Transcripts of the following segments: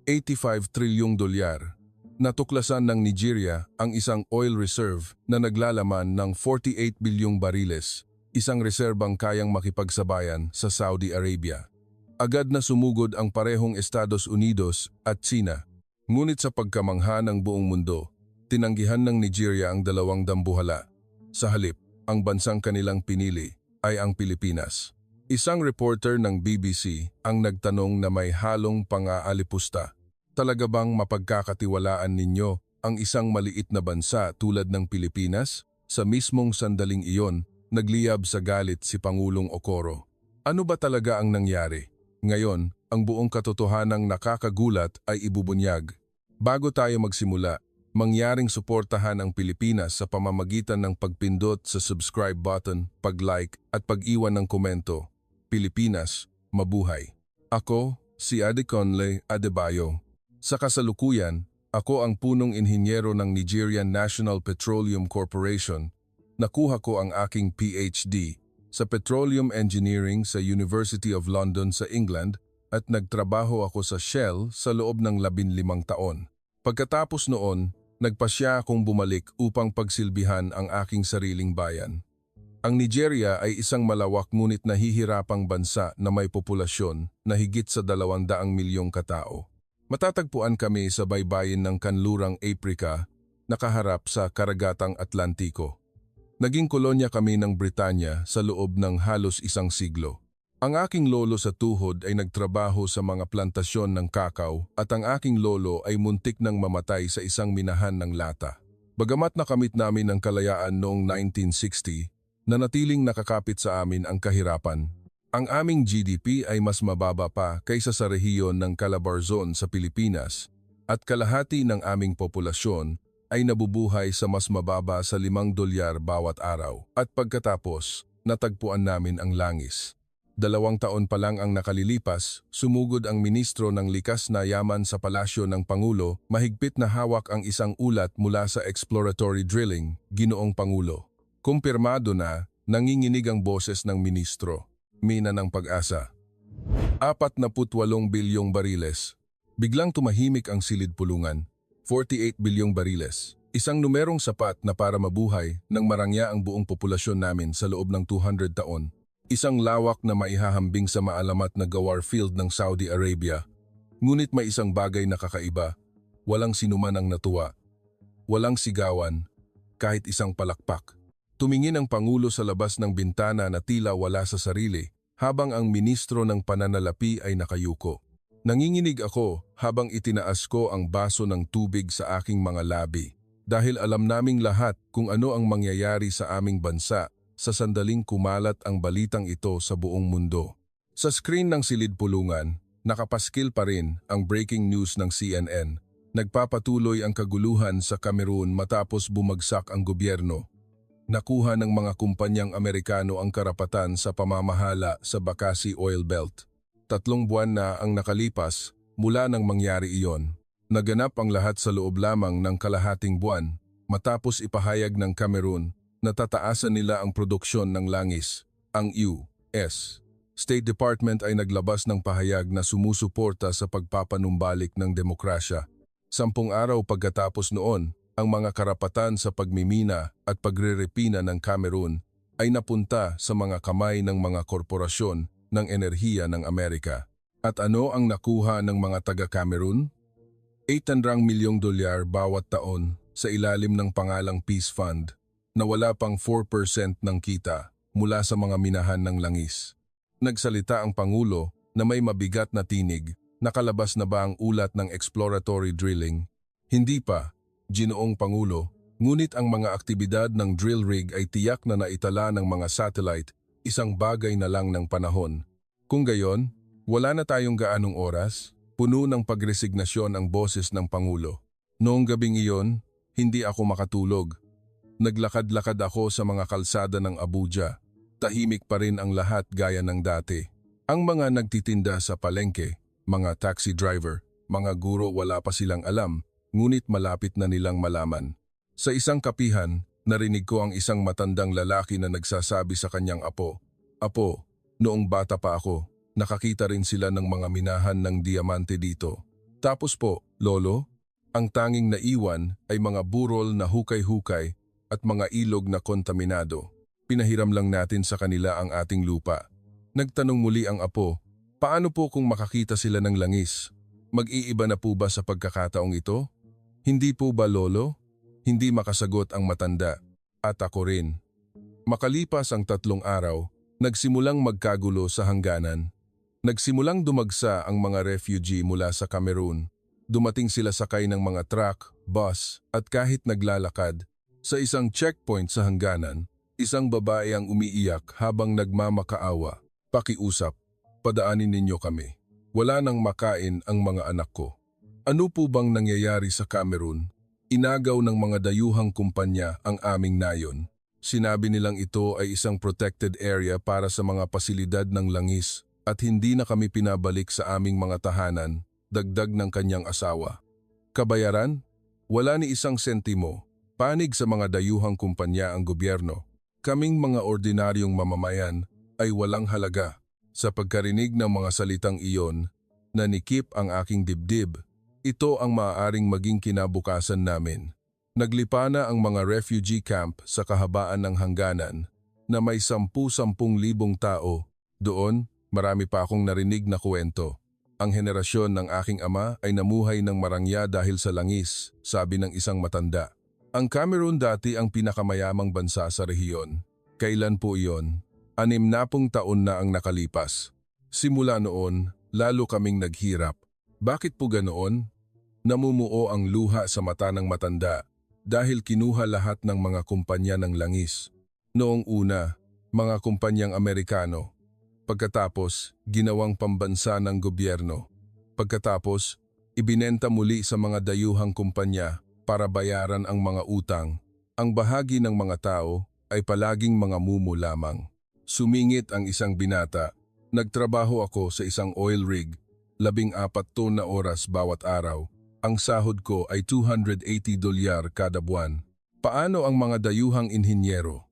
85 trilyong dolyar. Natuklasan ng Nigeria ang isang oil reserve na naglalaman ng 48 bilyong bariles, isang reserbang kayang makipagsabayan sa Saudi Arabia. Agad na sumugod ang parehong Estados Unidos at China. Ngunit sa pagkamangha ng buong mundo, tinanggihan ng Nigeria ang dalawang dambuhala. Sa halip, ang bansang kanilang pinili ay ang Pilipinas. Isang reporter ng BBC ang nagtanong na may halong pang-aalipusta. Talaga bang mapagkakatiwalaan ninyo ang isang maliit na bansa tulad ng Pilipinas? Sa mismong sandaling iyon, nagliyab sa galit si Pangulong Ocoro. Ano ba talaga ang nangyari? Ngayon, ang buong katotohanang nakakagulat ay ibubunyag. Bago tayo magsimula, mangyaring suportahan ang Pilipinas sa pamamagitan ng pagpindot sa subscribe button, pag-like at pag-iwan ng komento. Pilipinas, mabuhay. Ako, si Adeconle Adebayo. Sa kasalukuyan, ako ang punong inhinyero ng Nigerian National Petroleum Corporation. Nakuha ko ang aking PhD sa Petroleum Engineering sa University of London sa England at nagtrabaho ako sa Shell sa loob ng 15 taon. Pagkatapos noon, nagpasya akong bumalik upang pagsilbihan ang aking sariling bayan. Ang Nigeria ay isang malawak ngunit nahihirapang bansa na may populasyon na higit sa 200 milyong katao. Matatagpuan kami sa baybayin ng kanlurang Africa, nakaharap sa karagatang Atlantiko. Naging kolonya kami ng Britanya sa loob ng halos isang siglo. Ang aking lolo sa tuhod ay nagtrabaho sa mga plantasyon ng kakao at ang aking lolo ay muntik nang mamatay sa isang minahan ng lata. Bagamat nakamit namin ang kalayaan noong 1960, nanatiling nakakapit sa amin ang kahirapan. Ang aming GDP ay mas mababa pa kaysa sa rehiyon ng Calabarzon sa Pilipinas at kalahati ng aming populasyon ay nabubuhay sa mas mababa sa $5 bawat araw. At pagkatapos, natagpuan namin ang langis. 2 taon pa lang ang nakalilipas, sumugod ang ministro ng likas na yaman sa palasyo ng Pangulo, mahigpit na hawak ang isang ulat mula sa exploratory drilling, Ginoong Pangulo. Kumpirmado na, nanginginig ang boses ng ministro. Mina ng Pag-asa. 48 bilyong bariles. Biglang tumahimik ang silid pulungan. 48 bilyong bariles. Isang numerong sapat na para mabuhay nang marangya ang buong populasyon namin sa loob ng 200 taon. Isang lawak na maihahambing sa maalamat na gawar field ng Saudi Arabia. Ngunit may isang bagay na kakaiba. Walang sinuman ang natuwa. Walang sigawan. Kahit isang palakpak. Tumingin ang Pangulo sa labas ng bintana na tila wala sa sarili, habang ang ministro ng pananalapi ay nakayuko. Nanginginig ako habang itinaas ko ang baso ng tubig sa aking mga labi dahil alam naming lahat kung ano ang mangyayari sa aming bansa sa sandaling kumalat ang balitang ito sa buong mundo. Sa screen ng silid pulungan, nakapaskil pa rin ang breaking news ng CNN. Nagpapatuloy ang kaguluhan sa Cameroon matapos bumagsak ang gobyerno. Nakuha ng mga kumpanyang Amerikano ang karapatan sa pamamahala sa Bakassi Oil Belt. 3 buwan na ang nakalipas mula nang mangyari iyon. Naganap ang lahat sa loob lamang ng kalahating buwan matapos ipahayag ng Cameroon na tataasan nila ang produksyon ng langis. Ang US State Department ay naglabas ng pahayag na sumusuporta sa pagpapanumbalik ng demokrasya. 10 araw pagkatapos noon, ang mga karapatan sa pagmimina at pagrerepina ng Cameroon ay napunta sa mga kamay ng mga korporasyon ng enerhiya ng Amerika. At ano ang nakuha ng mga taga-Cameroon? $800 milyong bawat taon sa ilalim ng pangalang Peace Fund na wala pang 4% ng kita mula sa mga minahan ng langis. Nagsalita ang Pangulo na may mabigat na tinig. Nakalabas na ba ang ulat ng exploratory drilling? Hindi pa, Ginoong Pangulo, ngunit ang mga aktibidad ng drill rig ay tiyak na naitala ng mga satellite, isang bagay na lang ng panahon. Kung gayon, wala na tayong gaanong oras, puno ng pagresignasyon ang boses ng Pangulo. Noong gabing iyon, hindi ako makatulog. Naglakad-lakad ako sa mga kalsada ng Abuja. Tahimik pa rin ang lahat gaya ng dati. Ang mga nagtitinda sa palengke, mga taxi driver, mga guro wala pa silang alam, ngunit malapit na nilang malaman. Sa isang kapihan, narinig ko ang isang matandang lalaki na nagsasabi sa kanyang apo, "Apo, noong bata pa ako, nakakita rin sila ng mga minahan ng diamante dito. Tapos po, Lolo, ang tanging naiwan ay mga burol na hukay-hukay at mga ilog na kontaminado. Pinahiram lang natin sa kanila ang ating lupa. Nagtanong muli ang apo, paano po kung makakita sila ng langis? Mag-iiba na po ba sa pagkakataong ito? Hindi po ba, Lolo? Hindi makasagot ang matanda. At ako rin. Makalipas ang 3 araw, nagsimulang magkagulo sa hangganan. Nagsimulang dumagsa ang mga refugee mula sa Cameroon. Dumating sila sakay ng mga truck, bus at kahit naglalakad. Sa isang checkpoint sa hangganan, isang babae ang umiiyak habang nagmamakaawa. Pakiusap, padaanin ninyo kami. Wala nang makain ang mga anak ko. Ano po bang nangyayari sa Cameroon? Inagaw ng mga dayuhang kumpanya ang aming nayon. Sinabi nilang ito ay isang protected area para sa mga pasilidad ng langis at hindi na kami pinabalik sa aming mga tahanan, dagdag ng kanyang asawa. Kabayaran? Wala ni isang sentimo. Panig sa mga dayuhang kumpanya ang gobyerno. Kaming mga ordinaryong mamamayan ay walang halaga. Sa pagkarinig ng mga salitang iyon, nanikip ang aking dibdib. Ito ang maaaring maging kinabukasan namin. Naglipa na ang mga refugee camp sa kahabaan ng hangganan na may 10,000 tao. Doon, marami pa akong narinig na kwento. Ang henerasyon ng aking ama ay namuhay ng marangya dahil sa langis, sabi ng isang matanda. Ang Cameroon dati ang pinakamayamang bansa sa rehiyon. Kailan po iyon? 60 taon na ang nakalipas. Simula noon, lalo kaming naghirap. Bakit po ganoon? Namumuo ang luha sa mata ng matanda dahil kinuha lahat ng mga kumpanya ng langis. Noong una, mga kumpanyang Amerikano. Pagkatapos, ginawang pambansa ng gobyerno. Pagkatapos, ibinenta muli sa mga dayuhang kumpanya para bayaran ang mga utang. Ang bahagi ng mga tao ay palaging mga mumu lamang. Sumingit ang isang binata. Nagtrabaho ako sa isang oil rig, 14 na oras bawat araw. Ang sahod ko ay $280 kada buwan. Paano ang mga dayuhang inhinyero?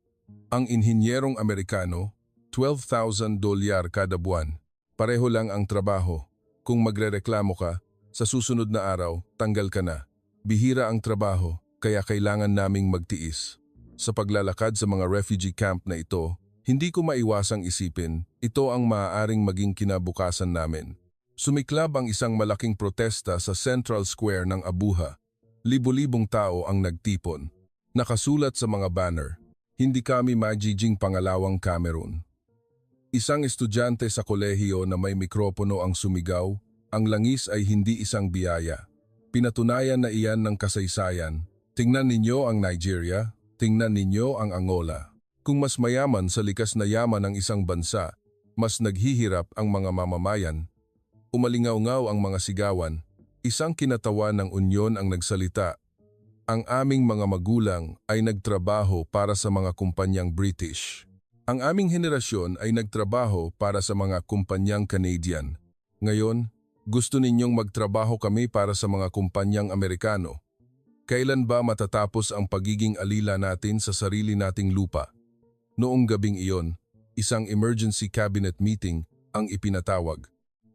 Ang inhinyerong Amerikano, $12,000 kada buwan. Pareho lang ang trabaho. Kung magrereklamo ka, sa susunod na araw, tanggal ka na. Bihira ang trabaho, kaya kailangan naming magtiis. Sa paglalakad sa mga refugee camp na ito, hindi ko maiwasang isipin, ito ang maaaring maging kinabukasan namin. Sumiklab ang isang malaking protesta sa Central Square ng Abuja. Libo-libong tao ang nagtipon. Nakasulat sa mga banner, hindi kami magiging pangalawang Cameroon. Isang estudyante sa kolehiyo na may mikropono ang sumigaw, ang langis ay hindi isang biyaya. Pinatunayan na iyan ng kasaysayan. Tingnan ninyo ang Nigeria, tingnan ninyo ang Angola. Kung mas mayaman sa likas na yaman ng isang bansa, mas naghihirap ang mga mamamayan. Umalingaw-ngaw ang mga sigawan, isang kinatawan ng unyon ang nagsalita. Ang aming mga magulang ay nagtrabaho para sa mga kumpanyang British. Ang aming henerasyon ay nagtrabaho para sa mga kumpanyang Canadian. Ngayon, gusto ninyong magtrabaho kami para sa mga kumpanyang Amerikano. Kailan ba matatapos ang pagiging alila natin sa sarili nating lupa? Noong gabing iyon, isang emergency cabinet meeting ang ipinatawag.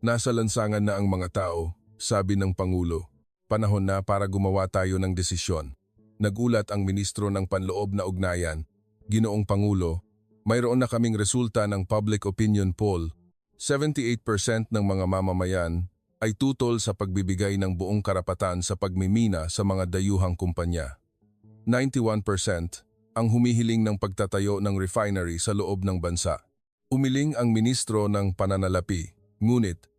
Nasa lansangan na ang mga tao, sabi ng Pangulo. Panahon na para gumawa tayo ng desisyon. Nagulat ang Ministro ng Panloob na Ugnayan. Ginoong Pangulo, mayroon na kaming resulta ng public opinion poll. 78% ng mga mamamayan ay tutol sa pagbibigay ng buong karapatan sa pagmimina sa mga dayuhang kumpanya. 91% ang humihiling ng pagtatayo ng refinery sa loob ng bansa. Umiling ang Ministro ng Pananalapi, ngunit,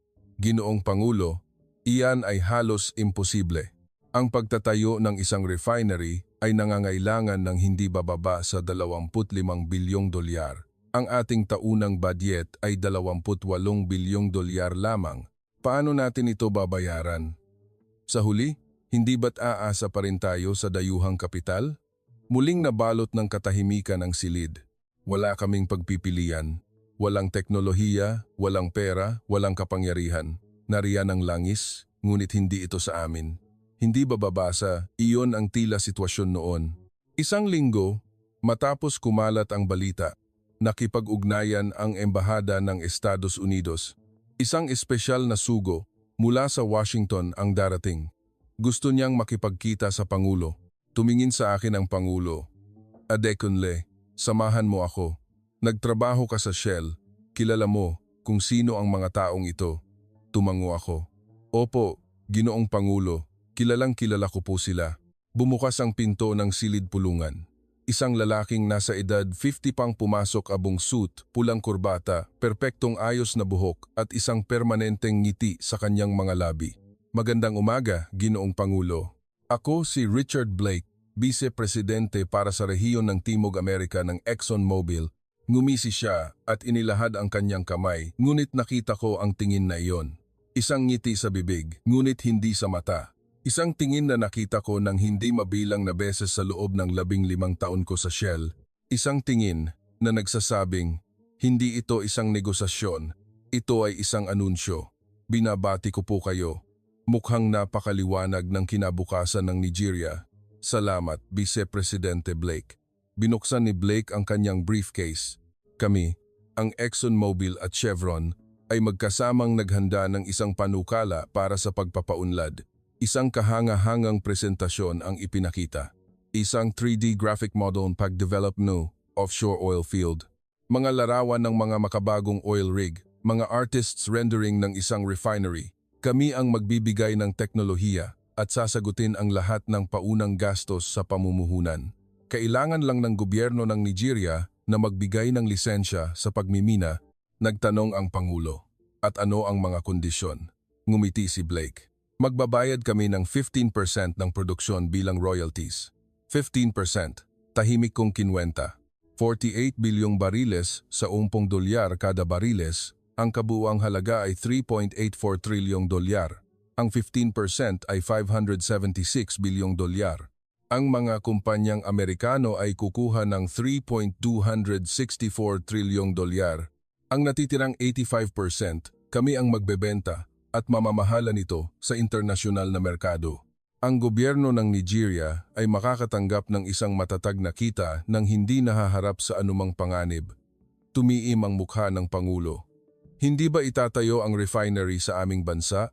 Ginoong Pangulo, iyan ay halos imposible. Ang pagtatayo ng isang refinery ay nangangailangan ng hindi bababa sa $25 bilyong. Ang ating taunang budget ay $28 bilyong lamang. Paano natin ito babayaran? Sa huli, hindi ba't aasa pa rin tayo sa dayuhang kapital? Muling nabalot ng katahimikan ang silid. Wala kaming pagpipilian. Walang teknolohiya, walang pera, walang kapangyarihan. Nariyan ang langis, ngunit hindi ito sa amin. Hindi bababasa, iyon ang tila sitwasyon noon. Isang linggo, matapos kumalat ang balita, nakipag-ugnayan ang Embahada ng Estados Unidos. Isang espesyal na sugo, Mula sa Washington ang darating. Gusto niyang makipagkita sa Pangulo. Tumingin sa akin ang Pangulo. Adekunle, samahan mo ako. Nagtrabaho ka sa Shell. Kilala mo kung sino ang mga taong ito. Tumango ako. Opo, Ginoong Pangulo. Kilalang kilala ko po sila. Bumukas ang pinto ng silid pulungan. Isang lalaking nasa edad 50 pang pumasok, abong suit, pulang kurbata, perpektong ayos na buhok at isang permanenteng ngiti sa kanyang mga labi. Magandang umaga, Ginoong Pangulo. Ako si Richard Blake, Vice Presidente para sa rehiyon ng Timog Amerika ng ExxonMobil. Ngumisi siya at inilahad ang kanyang kamay, ngunit nakita ko ang tingin na iyon. Isang ngiti sa bibig, ngunit hindi sa mata. Isang tingin na nakita ko ng hindi mabilang na beses sa loob ng 15 taon ko sa Shell. Isang tingin na nagsasabing, hindi ito isang negosasyon, ito ay isang anunsyo. Binabati ko po kayo. Mukhang napakaliwanag ng kinabukasan ng Nigeria. Salamat, Vice Presidente Blake. Binuksan ni Blake ang kanyang briefcase. Kami, ang ExxonMobil at Chevron, ay magkasamang naghanda ng isang panukala para sa pagpapaunlad. Isang kahanga-hangang presentasyon ang ipinakita. Isang 3D graphic model pag-develop new offshore oil field. Mga larawan ng mga makabagong oil rig, mga artists rendering ng isang refinery. Kami ang magbibigay ng teknolohiya at sasagutin ang lahat ng paunang gastos sa pamumuhunan. Kailangan lang ng gobyerno ng Nigeria na magbigay ng lisensya sa pagmimina, nagtanong ang Pangulo. At ano ang mga kondisyon? Ngumiti si Blake. Magbabayad kami ng 15% ng produksyon bilang royalties. 15%, tahimik kong kinwenta. 48 bilyong bariles sa $10 kada bariles, ang kabuuang halaga ay 3.84 trilyong dolyar. Ang 15% ay 576 bilyong dolyar. Ang mga kumpanyang Amerikano ay kukuha ng 3.264 trilyong dolyar. Ang natitirang 85%, kami ang magbebenta at mamamahala nito sa internasyonal na merkado. Ang gobyerno ng Nigeria ay makakatanggap ng isang matatag na kita nang hindi nahaharap sa anumang panganib. Tumiim ang mukha ng Pangulo. Hindi ba itatayo ang refinery sa aming bansa?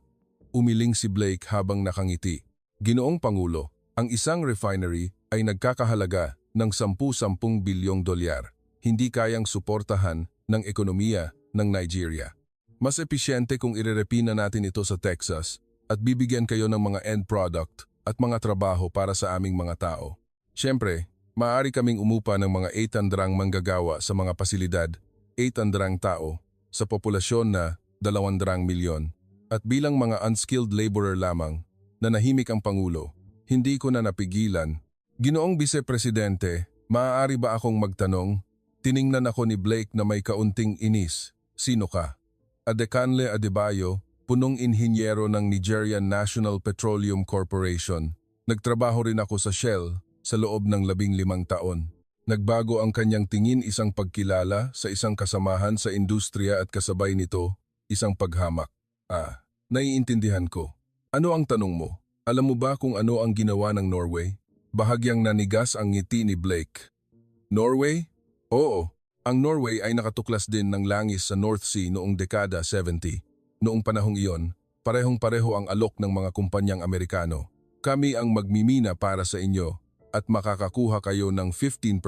Umiling si Blake habang nakangiti. Ginoong Pangulo, ang isang refinery ay nagkakahalaga ng 10 bilyong dolyar. Hindi kayang suportahan ng ekonomiya ng Nigeria. Mas episyente kung irerepina natin ito sa Texas at bibigyan kayo ng mga end product at mga trabaho para sa aming mga tao. Siyempre, maaari kaming umupa ng mga 800 manggagawa sa mga pasilidad, 800 tao, sa populasyon na 200 milyon. At bilang mga unskilled laborer lamang, nanahimik ang Pangulo, hindi ko na napigilan. Ginoong Vice Presidente, maaari ba akong magtanong? Tiningnan ako ni Blake na may kaunting inis. Sino ka? Adekunle Adebayo, punong inhinyero ng Nigerian National Petroleum Corporation. Nagtrabaho rin ako sa Shell sa loob ng 15 taon. Nagbago ang kanyang tingin, isang pagkilala sa isang kasamahan sa industriya at kasabay nito, isang paghamak. Naiintindihan ko. Ano ang tanong mo? Alam mo ba kung ano ang ginawa ng Norway? Bahagyang nanigas ang ngiti ni Blake. Norway? Oo, ang Norway ay nakatuklas din ng langis sa North Sea noong dekada 70. Noong panahong iyon, parehong-pareho ang alok ng mga kumpanyang Amerikano. Kami ang magmimina para sa inyo at makakakuha kayo ng 15%.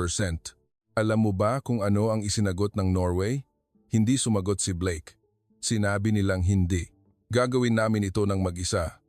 Alam mo ba kung ano ang isinagot ng Norway? Hindi sumagot si Blake. Sinabi nilang hindi. Gagawin namin ito ng mag-isa.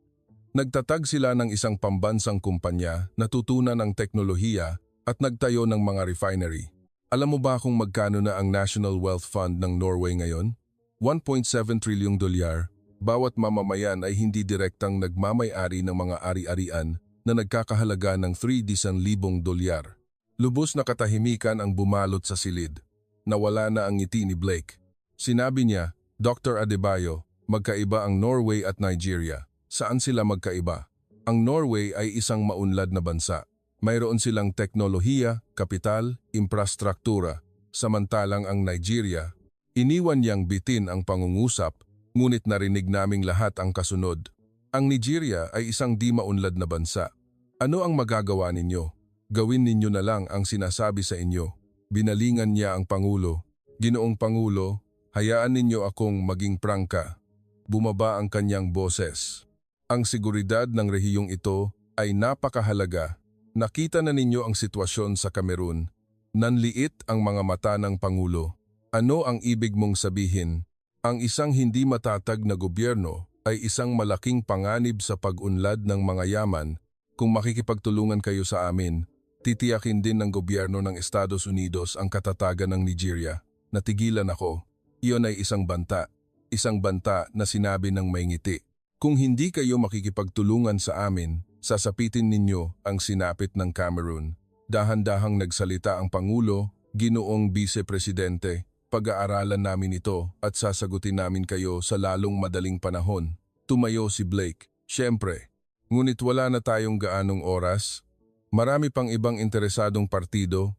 Nagtatag sila ng isang pambansang kumpanya, natutunan ng teknolohiya at nagtayo ng mga refinery. Alam mo ba kung magkano na ang National Wealth Fund ng Norway ngayon? 1.7 trilyong dolyar. Bawat mamamayan ay hindi direktang nagmamay-ari ng mga ari-arian na nagkakahalaga ng 3,000,000 dolyar. Lubos na katahimikan ang bumalot sa silid. Nawala na ang ngiti ni Blake. Sinabi niya, Dr. Adebayo, magkaiba ang Norway at Nigeria. Saan sila magkaiba? Ang Norway ay isang maunlad na bansa. Mayroon silang teknolohiya, kapital, infrastruktura. Samantalang ang Nigeria, iniwan niyang bitin ang pangungusap, ngunit narinig naming lahat ang kasunod. Ang Nigeria ay isang di maunlad na bansa. Ano ang magagawa ninyo? Gawin ninyo na lang ang sinasabi sa inyo. Binalingan niya ang Pangulo. Ginoong Pangulo, hayaan ninyo akong maging prangka. Bumaba ang kanyang boses. Ang seguridad ng rehiyong ito ay napakahalaga. Nakita na ninyo ang sitwasyon sa Cameroon. Nanliit ang mga mata ng Pangulo. Ano ang ibig mong sabihin? Ang isang hindi matatag na gobyerno ay isang malaking panganib sa pag-unlad ng mga yaman. Kung makikipagtulungan kayo sa amin, titiyakin din ng gobyerno ng Estados Unidos ang katatagan ng Nigeria. Natigilan ako. Iyon ay isang banta. Isang banta na sinabi ng may ngiti. Kung hindi kayo makikipagtulungan sa amin, sasapitin ninyo ang sinapit ng Cameroon. Dahan-dahang nagsalita ang Pangulo, Ginoong Vice Presidente, pag-aaralan namin ito at sasagutin namin kayo sa lalong madaling panahon. Tumayo si Blake. Siyempre, ngunit wala na tayong gaanong oras. Marami pang ibang interesadong partido.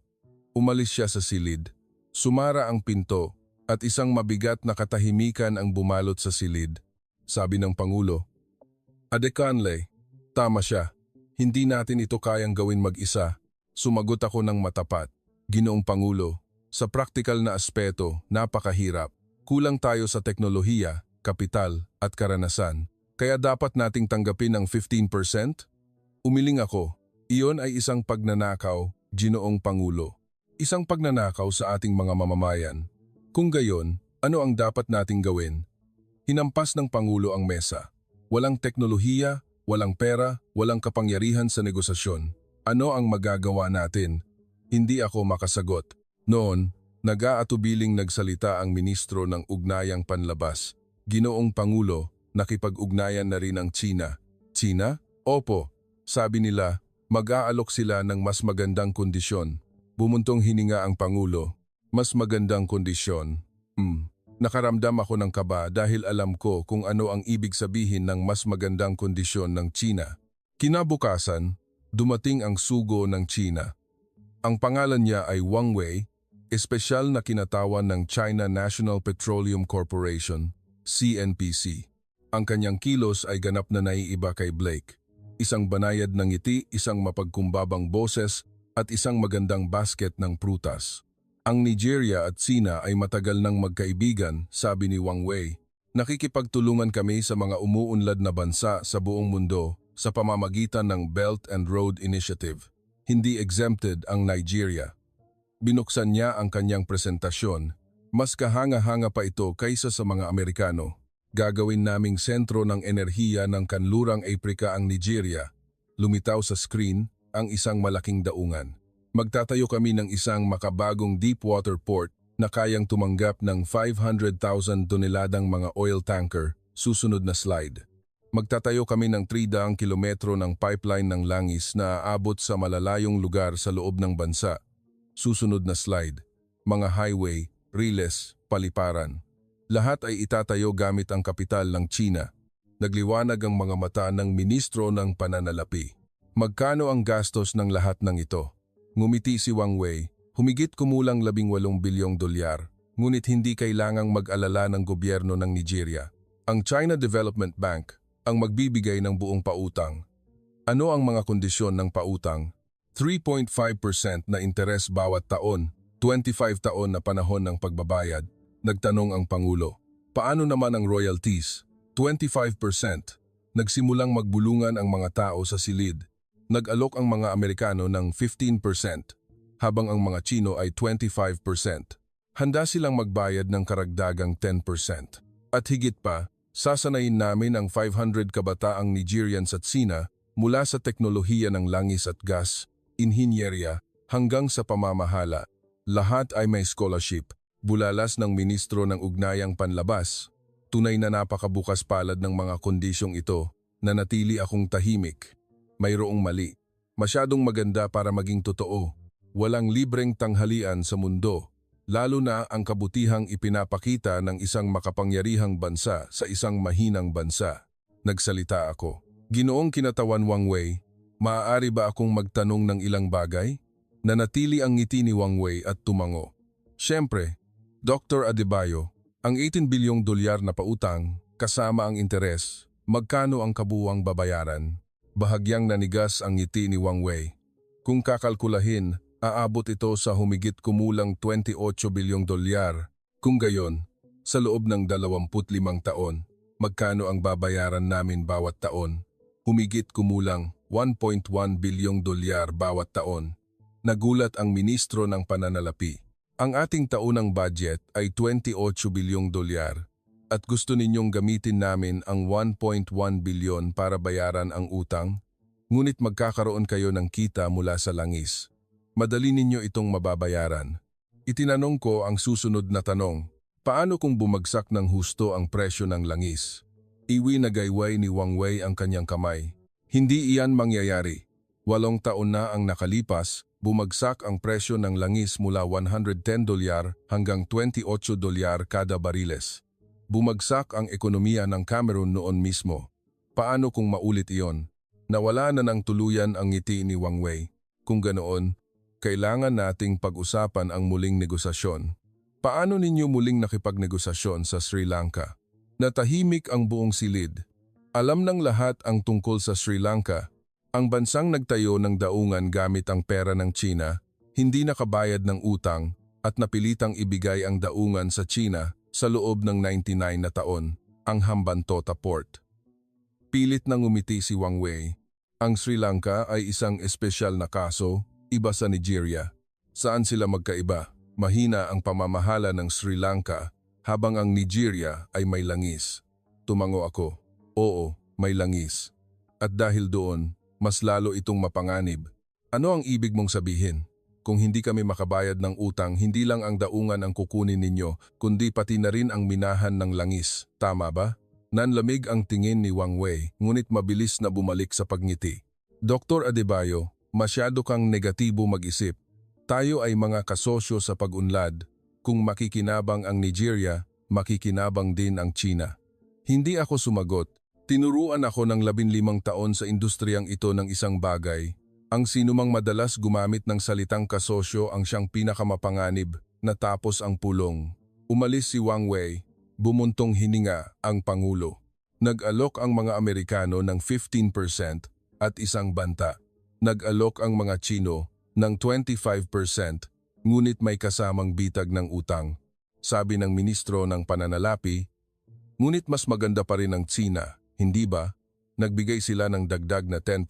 Umalis siya sa silid. Sumara ang pinto at isang mabigat na katahimikan ang bumalot sa silid. Sabi ng Pangulo, Adekanle, tama siya. Hindi natin ito kayang gawin mag-isa. Sumagot ako ng matapat. Ginoong Pangulo, sa praktikal na aspeto, napakahirap. Kulang tayo sa teknolohiya, kapital at karanasan. Kaya dapat nating tanggapin ang 15%? Umiling ako. Iyon ay isang pagnanakaw, Ginoong Pangulo. Isang pagnanakaw sa ating mga mamamayan. Kung gayon, ano ang dapat nating gawin? Hinampas ng Pangulo ang mesa. Walang teknolohiya, walang pera, walang kapangyarihan sa negosasyon. Ano ang magagawa natin? Hindi ako makasagot. Noon, nag-aatubiling nagsalita ang ministro ng Ugnayang Panlabas. Ginoong Pangulo, nakipag-ugnayan na rin ang China. China? Opo. Sabi nila, mag-aalok sila ng mas magandang kondisyon. Bumuntong hininga ang Pangulo. Mas magandang kondisyon. Nakaramdam ako ng kaba dahil alam ko kung ano ang ibig sabihin ng mas magandang kondisyon ng China. Kinabukasan, dumating ang sugo ng China. Ang pangalan niya ay Wang Wei, espesyal na kinatawan ng China National Petroleum Corporation, CNPC. Ang kanyang kilos ay ganap na naiiba kay Blake. Isang banayad ng ngiti, isang mapagkumbabang boses, at isang magandang basket ng prutas. Ang Nigeria at China ay matagal nang magkaibigan, sabi ni Wang Wei. Nakikipagtulungan kami sa mga umuunlad na bansa sa buong mundo sa pamamagitan ng Belt and Road Initiative. Hindi exempted ang Nigeria. Binuksan niya ang kanyang presentasyon. Mas kahanga-hanga pa ito kaysa sa mga Amerikano. Gagawin naming sentro ng enerhiya ng kanlurang Aprika ang Nigeria. Lumitaw sa screen ang isang malaking daungan. Magtatayo kami ng isang makabagong deepwater port na kayang tumanggap ng 500,000 toneladang mga oil tanker. Susunod na slide. Magtatayo kami ng 300 kilometro ng pipeline ng langis na aabot sa malalayong lugar sa loob ng bansa. Susunod na slide. Mga highway, riles, paliparan. Lahat ay itatayo gamit ang kapital ng China. Nagliwanag ang mga mata ng ministro ng pananalapi. Magkano ang gastos ng lahat ng ito? Ngumiti si Wang Wei, humigit kumulang 18 bilyong dolyar, ngunit hindi kailangang mag-alala ng gobyerno ng Nigeria. Ang China Development Bank ang magbibigay ng buong pautang. Ano ang mga kondisyon ng pautang? 3.5% na interes bawat taon, 25 taon na panahon ng pagbabayad. Nagtanong ang Pangulo. Paano naman ang royalties? 25%. Nagsimulang magbulungan ang mga tao sa silid. Nag-alok ang mga Amerikano ng 15%, habang ang mga Chino ay 25%. Handa silang magbayad ng karagdagang 10%. At higit pa, sasanayin namin ang 500 kabataang Nigerians at China mula sa teknolohiya ng langis at gas, inhinyerya, hanggang sa pamamahala. Lahat ay may scholarship. Bulalas ng Ministro ng Ugnayang Panlabas. Tunay na napakabukas palad ng mga kondisyong ito na natili akong tahimik. Mayroong mali. Masyadong maganda para maging totoo. Walang libreng tanghalian sa mundo, lalo na ang kabutihang ipinapakita ng isang makapangyarihang bansa sa isang mahinang bansa. Nagsalita ako. Ginoong kinatawan Wang Wei, maaari ba akong magtanong ng ilang bagay? Nanatili ang ngiti ni Wang Wei at tumango. Siyempre, Dr. Adebayo, ang 18 bilyong dolyar na pautang, kasama ang interes, magkano ang kabuwang babayaran? Bahagyang nanigas ang ngiti ni Wang Wei. Kung kakalkulahin, aabot ito sa humigit kumulang 28 bilyong dolyar. Kung gayon, sa loob ng 25 taon, Magkano ang babayaran namin bawat taon? Humigit kumulang 1.1 bilyong dolyar bawat taon. Nagulat ang ministro ng pananalapi. Ang ating taunang budget ay 28 bilyong dolyar at gusto ninyong gamitin namin ang 1.1 bilyon para bayaran ang utang? Ngunit magkakaroon kayo ng kita mula sa langis. Madali ninyo itong mababayaran. Itinanong ko ang susunod na tanong. Paano kung bumagsak ng husto ang presyo ng langis? Iwi na gayway ni Wang Wei ang kanyang kamay. Hindi iyan mangyayari. 8 taon na ang nakalipas, bumagsak ang presyo ng langis mula 110 dolyar hanggang 28 dolyar kada bariles. Bumagsak ang ekonomiya ng Cameroon noon mismo. Paano kung maulit iyon? Nawala na ng tuluyan ang ngiti ni Wang Wei. Kung ganoon, kailangan nating pag-usapan ang muling negosasyon. Paano ninyo muling nakipagnegosasyon sa Sri Lanka? Natahimik ang buong silid. Alam ng lahat ang tungkol sa Sri Lanka. Ang bansang nagtayo ng daungan gamit ang pera ng China, hindi nakabayad ng utang at napilitang ibigay ang daungan sa China sa loob ng 99 na taon, ang Hambantota Port. Pilit nang umiti si Wang Wei. Ang Sri Lanka ay isang espesyal na kaso, iba sa Nigeria. Saan sila magkaiba? Mahina ang pamamahala ng Sri Lanka habang ang Nigeria ay may langis. Tumango ako. Oo, may langis. At dahil doon, mas lalo itong mapanganib. Ano ang ibig mong sabihin? Kung hindi kami makabayad ng utang, hindi lang ang daungan ang kukunin ninyo, kundi pati na rin ang minahan ng langis. Tama ba? Nanlamig ang tingin ni Wang Wei, ngunit mabilis na bumalik sa pagngiti. Dr. Adebayo, masyado kang negatibo mag-isip. Tayo ay mga kasosyo sa pag-unlad. Kung makikinabang ang Nigeria, makikinabang din ang China. Hindi ako sumagot. Tinuruan ako ng 15 taon sa industriyang ito ng isang bagay. Ang sinumang madalas gumamit ng salitang kasosyo ang siyang pinakamapanganib, natapos ang pulong. Umalis si Wang Wei. Bumuntong hininga ang Pangulo. Nag-alok ang mga Amerikano ng 15% at isang banta. Nag-alok ang mga Chino ng 25%, ngunit may kasamang bitag ng utang. Sabi ng ministro ng pananalapi, ngunit mas maganda pa rin ang China, hindi ba? Nagbigay sila ng dagdag na 10%.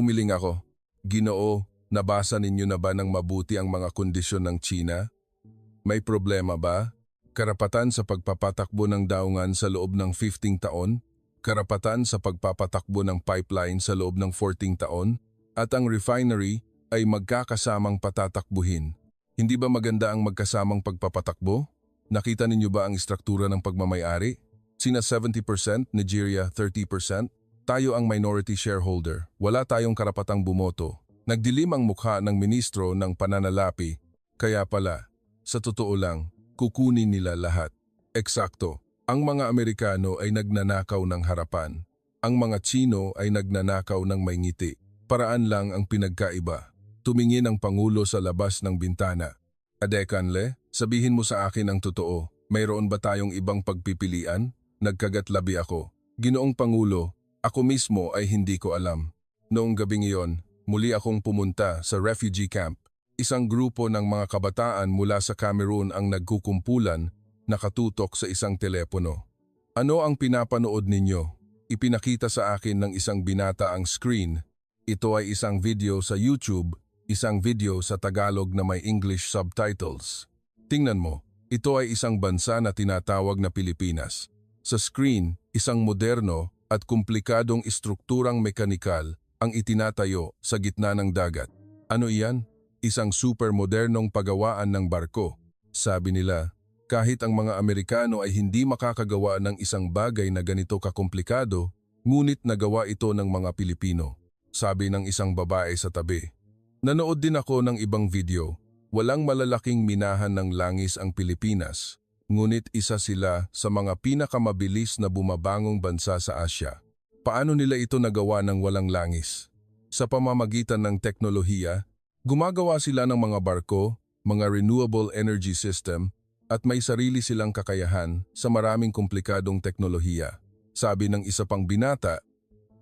Umiling ako, Ginoo, nabasa ninyo na ba ng mabuti ang mga kondisyon ng China? May problema ba? Karapatan sa pagpapatakbo ng daungan sa loob ng 15 taon? Karapatan sa pagpapatakbo ng pipeline sa loob ng 14 taon? At ang refinery ay magkakasamang patatakbuhin. Hindi ba maganda ang magkasamang pagpapatakbo? Nakita ninyo ba ang istruktura ng pagmamayari? Sina 70%, Nigeria 30%? Tayo ang minority shareholder. Wala tayong karapatang bumoto. Nagdilim ang mukha ng ministro ng pananalapi. Kaya pala, sa totoo lang, kukunin nila lahat. Eksakto, ang mga Amerikano ay nagnanakaw ng harapan. Ang mga Chino ay nagnanakaw ng may ngiti. Paraan lang ang pinagkaiba. Tumingin ang Pangulo sa labas ng bintana. Adekanle, sabihin mo sa akin ang totoo. Mayroon ba tayong ibang pagpipilian? Nagkagatlabi ako. Ginoong Pangulo, ako mismo ay hindi ko alam. Noong gabing iyon, muli akong pumunta sa refugee camp. Isang grupo ng mga kabataan mula sa Cameroon ang nagkukumpulan, nakatutok sa isang telepono. Ano ang pinapanood ninyo? Ipinakita sa akin ng isang binata ang screen. Ito ay isang video sa YouTube, isang video sa Tagalog na may English subtitles. Tingnan mo, ito ay isang bansa na tinatawag na Pilipinas. Sa screen, isang moderno at komplikadong istrukturang mekanikal ang itinatayo sa gitna ng dagat. Ano iyan? Isang supermodernong pagawaan ng barko. Sabi nila, kahit ang mga Amerikano ay hindi makakagawa ng isang bagay na ganito kakomplikado, ngunit nagawa ito ng mga Pilipino. Sabi ng isang babae sa tabi. Nanood din ako ng ibang video. Walang malalaking minahan ng langis ang Pilipinas, ngunit isa sila sa mga pinakamabilis na bumabangong bansa sa Asya. Paano nila ito nagawa ng walang langis? Sa pamamagitan ng teknolohiya, gumagawa sila ng mga barko, mga renewable energy system, at may sarili silang kakayahan sa maraming komplikadong teknolohiya. Sabi ng isa pang binata,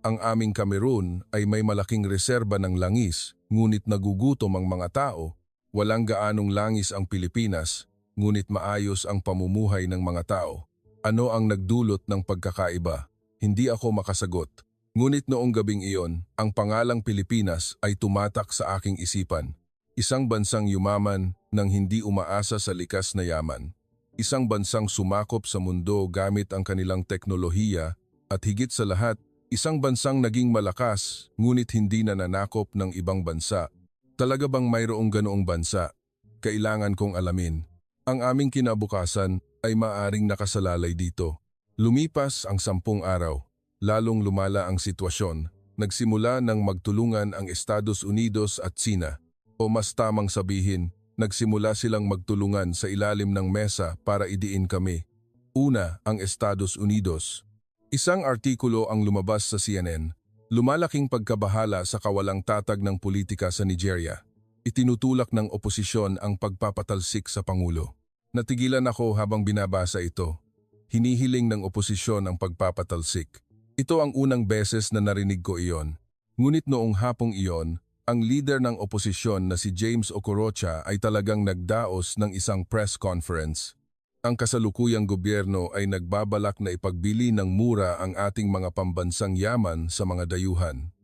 ang aming Cameroon ay may malaking reserba ng langis, ngunit nagugutom ang mga tao. Walang gaanong langis ang Pilipinas, ngunit maayos ang pamumuhay ng mga tao. Ano ang nagdulot ng pagkakaiba? Hindi ako makasagot. Ngunit noong gabing iyon, ang pangalang Pilipinas ay tumatak sa aking isipan. Isang bansang yumaman nang hindi umaasa sa likas na yaman. Isang bansang sumakop sa mundo gamit ang kanilang teknolohiya at higit sa lahat, isang bansang naging malakas ngunit hindi nananakop ng ibang bansa. Talaga bang mayroong ganoong bansa? Kailangan kong alamin. Ang aming kinabukasan ay maaring nakasalalay dito. Lumipas ang 10 araw, lalong lumala ang sitwasyon. Nagsimula ng magtulungan ang Estados Unidos at Tsina. O mas tamang sabihin, nagsimula silang magtulungan sa ilalim ng mesa para idiin kami. Una, ang Estados Unidos. Isang artikulo ang lumabas sa CNN. Lumalaking pagkabahala sa kawalang tatag ng politika sa Nigeria. Itinutulak ng oposisyon ang pagpapatalsik sa Pangulo. Natigilan ako habang binabasa ito. Hinihiling ng oposisyon ang pagpapatalsik. Ito ang unang beses na narinig ko iyon. Ngunit noong hapong iyon, ang leader ng oposisyon na si James Okorocha ay talagang nagdaos ng isang press conference. Ang kasalukuyang gobyerno ay nagbabalak na ipagbili ng mura ang ating mga pambansang yaman sa mga dayuhan.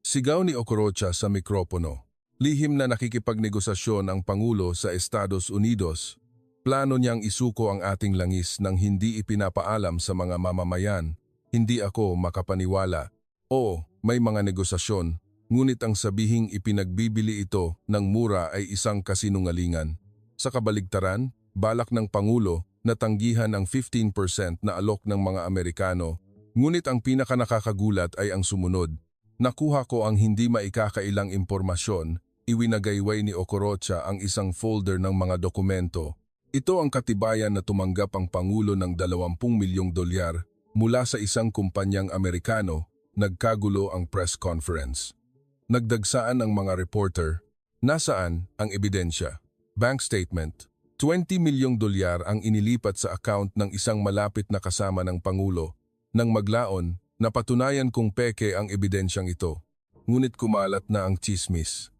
Sigaw ni Okorocha sa mikropono. Lihim na nakikipagnegosasyon ang Pangulo sa Estados Unidos. Plano niyang isuko ang ating langis nang hindi ipinapaalam sa mga mamamayan. Hindi ako makapaniwala. Oo, may mga negosasyon, ngunit ang sabihing ipinagbibili ito ng mura ay isang kasinungalingan. Sa kabaligtaran, balak ng Pangulo na tanggihan ang 15% na alok ng mga Amerikano. Ngunit ang pinakanakakagulat ay ang sumunod. Nakuha ko ang hindi maikakailang impormasyon. Iwinagayway ni Okorocha ang isang folder ng mga dokumento. Ito ang katibayan na tumanggap ang Pangulo ng 20 milyong dolyar mula sa isang kumpanyang Amerikano. Nagkagulo ang press conference. Nagdagsaan ang mga reporter. Nasaan ang ebidensya? Bank statement. 20 milyong dolyar ang inilipat sa account ng isang malapit na kasama ng Pangulo. Nang maglaon, napatunayan kong peke ang ebidensyang ito. Ngunit kumalat na ang tsismis.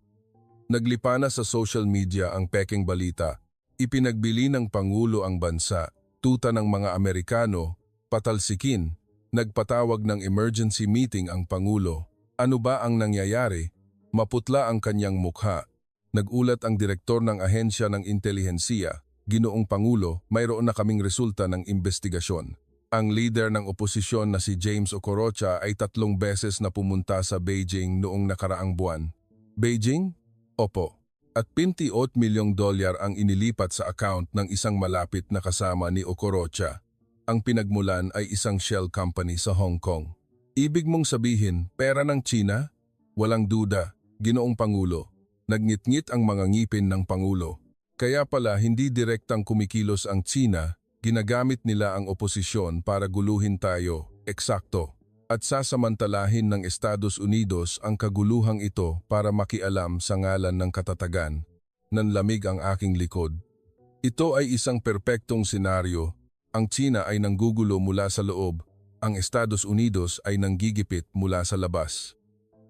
Naglipa na sa social media ang pekeng balita. Ipinagbili ng Pangulo ang bansa, tuta ng mga Amerikano, patalsikin. Nagpatawag ng emergency meeting ang Pangulo. Ano ba ang nangyayari? Maputla ang kanyang mukha. Nagulat ang direktor ng ahensya ng intelihensiya. Ginoong Pangulo, mayroon na kaming resulta ng investigasyon. Ang leader ng oposisyon na si James Okorocha ay 3 beses na pumunta sa Beijing noong nakaraang buwan. Beijing? Opo. At 28 milyong dolyar ang inilipat sa account ng isang malapit na kasama ni Okorocha. Ang pinagmulan ay isang shell company sa Hong Kong. Ibig mong sabihin, pera ng China? Walang duda, Ginoong Pangulo. Nagngit-ngit ang mga ngipin ng Pangulo. Kaya pala hindi direktang kumikilos ang China, ginagamit nila ang oposisyon para guluhin tayo, eksakto. At sasamantalahin ng Estados Unidos ang kaguluhang ito para makialam sa ngalan ng katatagan. Nanlamig ang aking likod. Ito ay isang perpektong senaryo. Ang China ay nanggugulo mula sa loob, ang Estados Unidos ay nanggigipit mula sa labas.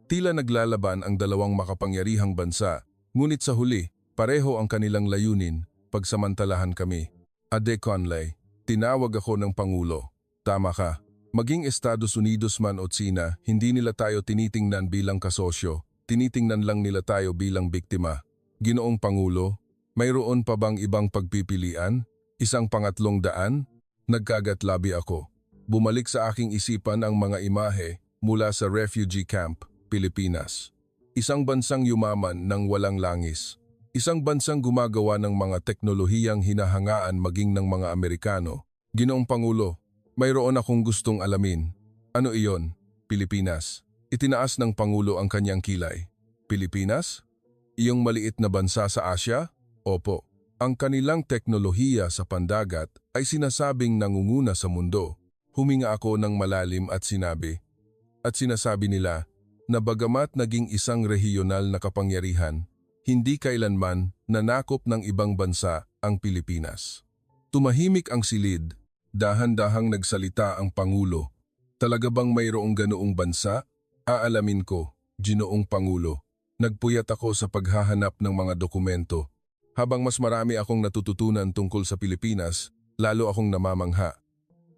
Tila naglalaban ang dalawang makapangyarihang bansa, ngunit sa huli, pareho ang kanilang layunin, pagsamantalahan kami. Ade Conley, tinawag ako ng Pangulo. Tama ka. Maging Estados Unidos man o China, hindi nila tayo tinitingnan bilang kasosyo, tinitingnan lang nila tayo bilang biktima. Ginoong Pangulo, mayroon pa bang ibang pagpipilian? Isang pangatlong daan? Nagkagatlabi ako. Bumalik sa aking isipan ang mga imahe mula sa refugee camp, Pilipinas. Isang bansang yumaman ng walang langis. Isang bansang gumagawa ng mga teknolohiyang hinahangaan maging ng mga Amerikano. Ginoong Pangulo, mayroon akong gustong alamin. Ano iyon? Pilipinas. Itinaas ng Pangulo ang kanyang kilay. Pilipinas? Iyong maliit na bansa sa Asya? Opo. Ang kanilang teknolohiya sa pandagat ay sinasabing nangunguna sa mundo. Huminga ako ng malalim at sinasabi nila na bagamat naging isang rehiyonal na kapangyarihan, hindi kailanman nanakop ng ibang bansa ang Pilipinas. Tumahimik ang silid. Dahan-dahang nagsalita ang Pangulo. Talaga bang mayroong ganoong bansa? Aalamin ko, Ginoong Pangulo. Nagpuyat ako sa paghahanap ng mga dokumento. Habang mas marami akong natututunan tungkol sa Pilipinas, lalo akong namamangha.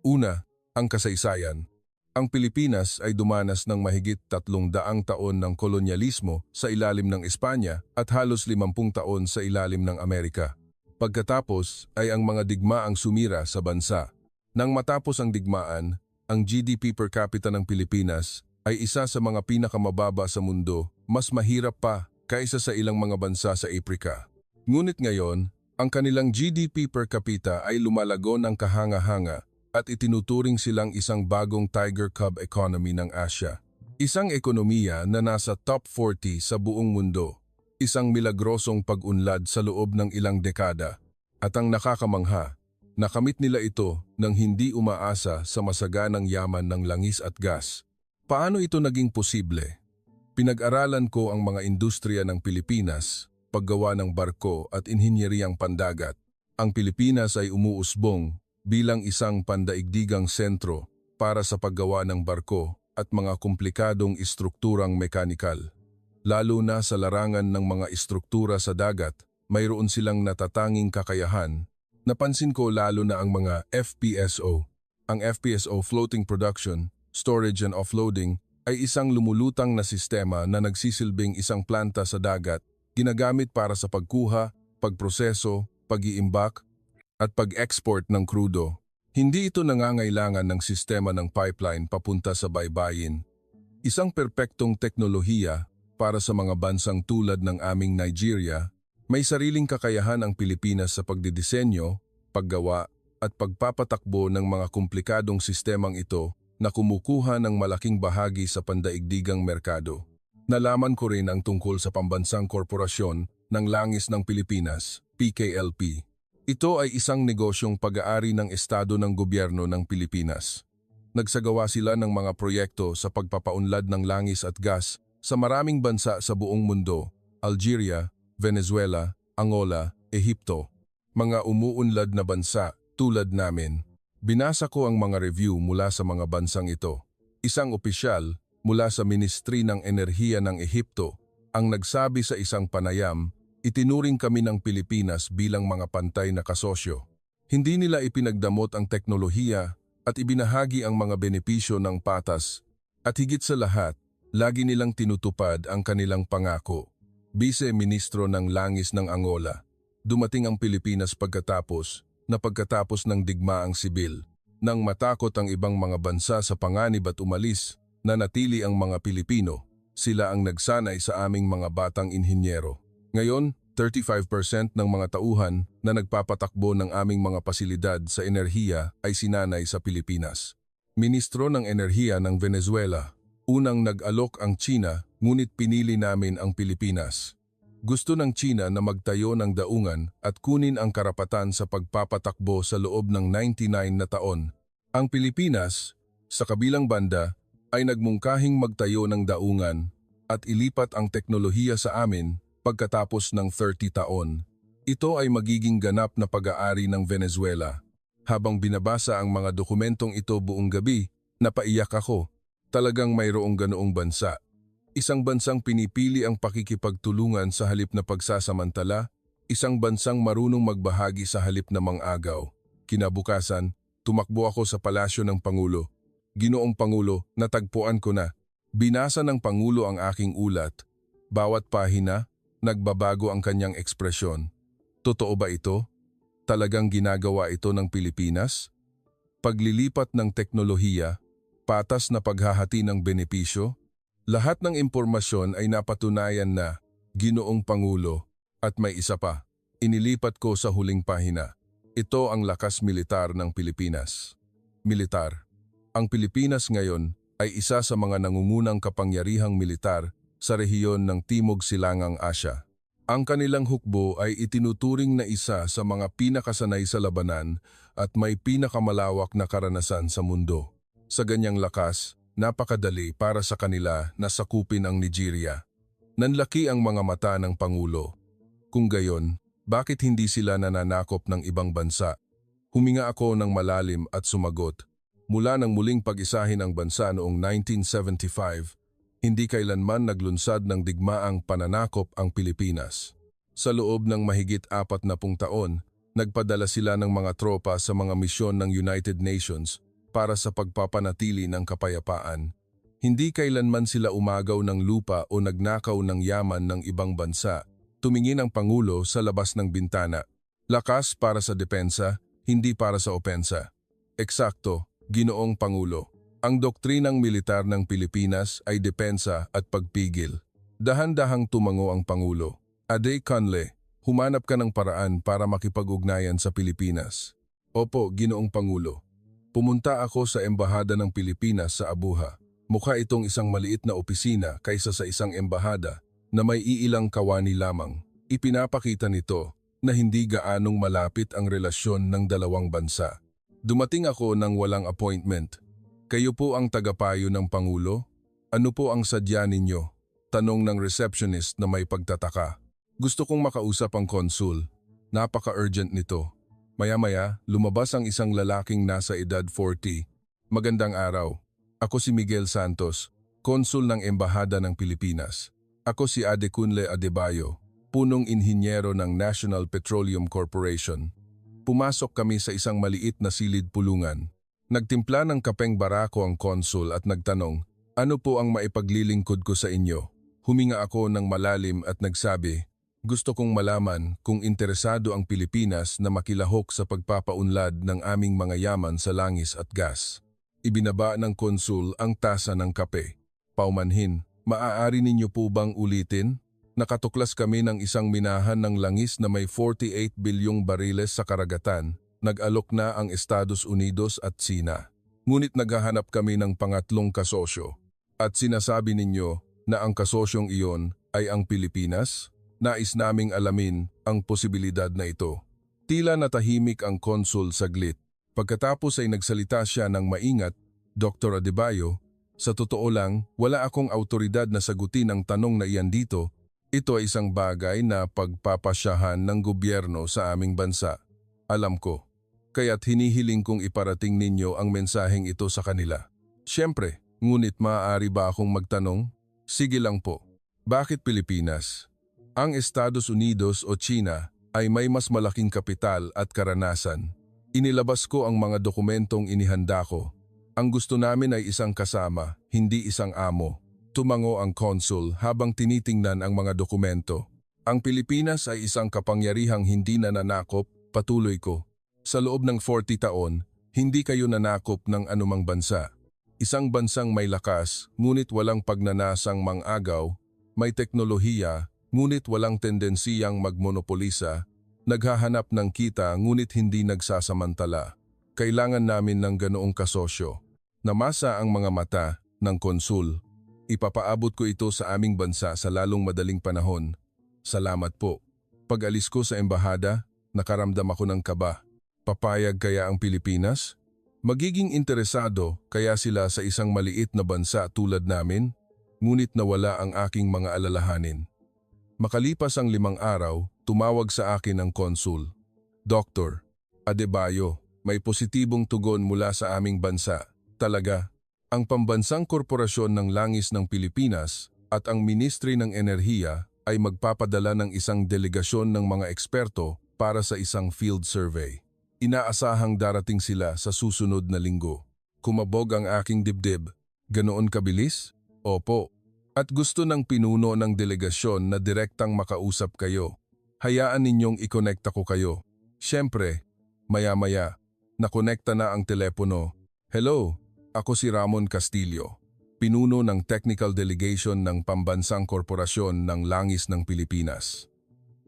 Una, ang kasaysayan. Ang Pilipinas ay dumanas ng mahigit 300 taon ng kolonyalismo sa ilalim ng Espanya at halos 50 taon sa ilalim ng Amerika. Pagkatapos ay ang mga digmaang sumira sa bansa. Nang matapos ang digmaan, ang GDP per capita ng Pilipinas ay isa sa mga pinakamababa sa mundo, mas mahirap pa kaysa sa ilang mga bansa sa Africa. Ngunit ngayon, ang kanilang GDP per capita ay lumalago ng kahanga-hanga at itinuturing silang isang bagong tiger cub economy ng Asia. Isang ekonomiya na nasa top 40 sa buong mundo. Isang milagrosong pag-unlad sa loob ng ilang dekada. At ang nakakamangha, nakamit nila ito nang hindi umaasa sa masaganang yaman ng langis at gas. Paano ito naging posible? Pinag-aralan ko ang mga industriya ng Pilipinas, paggawa ng barko at inhinyeriyang pandagat. Ang Pilipinas ay umuusbong bilang isang pandaigdigang sentro para sa paggawa ng barko at mga komplikadong istrukturang mekanikal. Lalo na sa larangan ng mga istruktura sa dagat, mayroon silang natatanging kakayahan. Napansin ko lalo na ang mga FPSO. Ang FPSO, Floating Production, Storage and Offloading, ay isang lumulutang na sistema na nagsisilbing isang planta sa dagat, ginagamit para sa pagkuha, pagproseso, pag-iimbak, at pag-export ng krudo. Hindi ito nangangailangan ng sistema ng pipeline papunta sa baybayin. Isang perpektong teknolohiya para sa mga bansang tulad ng aming Nigeria. May sariling kakayahan ang Pilipinas sa pagdidisenyo, paggawa, at pagpapatakbo ng mga komplikadong sistemang ito na kumukuha ng malaking bahagi sa pandaigdigang merkado. Nalaman ko rin ang tungkol sa Pambansang Korporasyon ng Langis ng Pilipinas, PKLP. Ito ay isang negosyong pag-aari ng estado ng gobyerno ng Pilipinas. Nagsagawa sila ng mga proyekto sa pagpapaunlad ng langis at gas sa maraming bansa sa buong mundo, Algeria, Venezuela, Angola, Ehipto. Mga umuunlad na bansa tulad namin. Binasa ko ang mga review mula sa mga bansang ito. Isang opisyal mula sa Ministry ng Enerhiya ng Ehipto ang nagsabi sa isang panayam, itinuring kami ng Pilipinas bilang mga pantay na kasosyo. Hindi nila ipinagdamot ang teknolohiya at ibinahagi ang mga benepisyo ng patas. At higit sa lahat, lagi nilang tinutupad ang kanilang pangako. Vice-Ministro ng Langis ng Angola. Dumating ang Pilipinas pagkatapos ng digmaang sibil. Nang matakot ang ibang mga bansa sa panganib at umalis, nanatili ang mga Pilipino. Sila ang nagsanay sa aming mga batang inhinyero. Ngayon, 35% ng mga tauhan na nagpapatakbo ng aming mga pasilidad sa enerhiya ay sinanay sa Pilipinas. Ministro ng Enerhiya ng Venezuela. Unang nag-alok ang China, ngunit pinili namin ang Pilipinas. Gusto ng China na magtayo ng daungan at kunin ang karapatan sa pagpapatakbo sa loob ng 99 na taon. Ang Pilipinas, sa kabilang banda, ay nagmungkahing magtayo ng daungan at ilipat ang teknolohiya sa amin pagkatapos ng 30 taon. Ito ay magiging ganap na pag-aari ng Venezuela. Habang binabasa ang mga dokumentong ito buong gabi, napaiyak ako. Talagang mayroong ganoong bansa. Isang bansang pinipili ang pakikipagtulungan sa halip na pagsasamantala, isang bansang marunong magbahagi sa halip na mang-agaw. Kinabukasan, tumakbo ako sa palasyo ng Pangulo. Ginoong Pangulo, natagpuan ko na. Binasa ng Pangulo ang aking ulat. Bawat pahina, nagbabago ang kanyang ekspresyon. Totoo ba ito? Talagang ginagawa ito ng Pilipinas? Paglilipat ng teknolohiya, patas na paghahati ng benepisyo, lahat ng impormasyon ay napatunayan na, Ginoong Pangulo, at may isa pa, inilipat ko sa huling pahina. Ito ang lakas militar ng Pilipinas. Militar. Ang Pilipinas ngayon ay isa sa mga nangungunang kapangyarihang militar sa rehiyon ng Timog Silangang Asya. Ang kanilang hukbo ay itinuturing na isa sa mga pinakasanay sa labanan at may pinakamalawak na karanasan sa mundo. Sa ganyang lakas, napakadali para sa kanila na sakupin ang Nigeria. Nanlaki ang mga mata ng Pangulo. Kung gayon, bakit hindi sila nananakop ng ibang bansa? Huminga ako ng malalim at sumagot. Mula nang muling pag-isahin ang bansa noong 1975, hindi kailanman naglunsad ng digmaang pananakop ang Pilipinas. Sa loob ng mahigit 40 taon, nagpadala sila ng mga tropa sa mga misyon ng United Nations para sa pagpapanatili ng kapayapaan. Hindi kailanman sila umagaw ng lupa o nagnakaw ng yaman ng ibang bansa. Tumingin ang Pangulo sa labas ng bintana. Lakas para sa depensa, hindi para sa opensa. Eksakto, Ginoong Pangulo. Ang doktrinang militar ng Pilipinas ay depensa at pagpigil. Dahan-dahang tumango ang Pangulo. Ade Conle, humanap ka ng paraan para makipag-ugnayan sa Pilipinas. Opo, Ginoong Pangulo. Pumunta ako sa Embahada ng Pilipinas sa Abuja. Mukha itong isang maliit na opisina kaysa sa isang embahada na may iilang kawani lamang. Ipinapakita nito na hindi gaanong malapit ang relasyon ng dalawang bansa. Dumating ako ng walang appointment. Kayo po ang tagapayo ng Pangulo? Ano po ang sadya ninyo? Tanong ng receptionist na may pagtataka. Gusto kong makausap ang konsul. Napaka-urgent nito. Maya-maya, lumabas ang isang lalaking nasa edad 40. Magandang araw. Ako si Miguel Santos, konsul ng Embahada ng Pilipinas. Ako si Adekunle Adebayo, punong inhinyero ng National Petroleum Corporation. Pumasok kami sa isang maliit na silid pulungan. Nagtimpla ng kapeng barako ang konsul at nagtanong, ano po ang maipaglilingkod ko sa inyo? Huminga ako ng malalim at nagsabi, gusto kong malaman kung interesado ang Pilipinas na makilahok sa pagpapaunlad ng aming mga yaman sa langis at gas. Ibinaba ng konsul ang tasa ng kape. Paumanhin, maaari ninyo po bang ulitin? Nakatuklas kami ng isang minahan ng langis na may 48 bilyong bariles sa karagatan. Nag-alok na ang Estados Unidos at Sina. Ngunit naghahanap kami ng pangatlong kasosyo. At sinasabi ninyo na ang kasosyong iyon ay ang Pilipinas? Nais naming alamin ang posibilidad na ito. Tila natahimik ang konsul saglit. Pagkatapos ay nagsalita siya ng maingat, Dr. Adebayo, sa totoo lang, wala akong autoridad na sagutin ang tanong na iyan dito. Ito ay isang bagay na pagpapasyahan ng gobyerno sa aming bansa. Alam ko. Kaya't hinihiling kong iparating ninyo ang mensaheng ito sa kanila. Siyempre, ngunit maaari ba akong magtanong? Sige lang po. Bakit Pilipinas? Ang Estados Unidos o China ay may mas malaking kapital at karanasan. Inilabas ko ang mga dokumentong inihanda ko. Ang gusto namin ay isang kasama, hindi isang amo. Tumango ang konsul habang tinitingnan ang mga dokumento. Ang Pilipinas ay isang kapangyarihang hindi nananakop, patuloy ko. Sa loob ng 40 taon, hindi kayo nanakop ng anumang bansa. Isang bansang may lakas, ngunit walang pagnanasang mang-agaw, may teknolohiya, ngunit walang tendensiyang magmonopolisa, naghahanap ng kita ngunit hindi nagsasamantala. Kailangan namin ng ganoong kasosyo. Namasa ang mga mata ng konsul. Ipapaabot ko ito sa aming bansa sa lalong madaling panahon. Salamat po. Pag-alis ko sa embahada, nakaramdam ako ng kaba. Papayag kaya ang Pilipinas? Magiging interesado kaya sila sa isang maliit na bansa tulad namin? Ngunit nawala ang aking mga alalahanin. Makalipas ang 5 araw, tumawag sa akin ang konsul. Dr. Adebayo, may positibong tugon mula sa aming bansa. Talaga, ang Pambansang Korporasyon ng Langis ng Pilipinas at ang Ministry ng Enerhiya ay magpapadala ng isang delegasyon ng mga eksperto para sa isang field survey. Inaasahang darating sila sa susunod na linggo. Kumabog ang aking dibdib. Ganoon kabilis? Opo. At gusto ng pinuno ng delegasyon na direktang makausap kayo. Hayaan ninyong ikonekta ko kayo. Siyempre, maya-maya, nakonekta na ang telepono. Hello, ako si Ramon Castillo, pinuno ng Technical Delegation ng Pambansang Korporasyon ng Langis ng Pilipinas.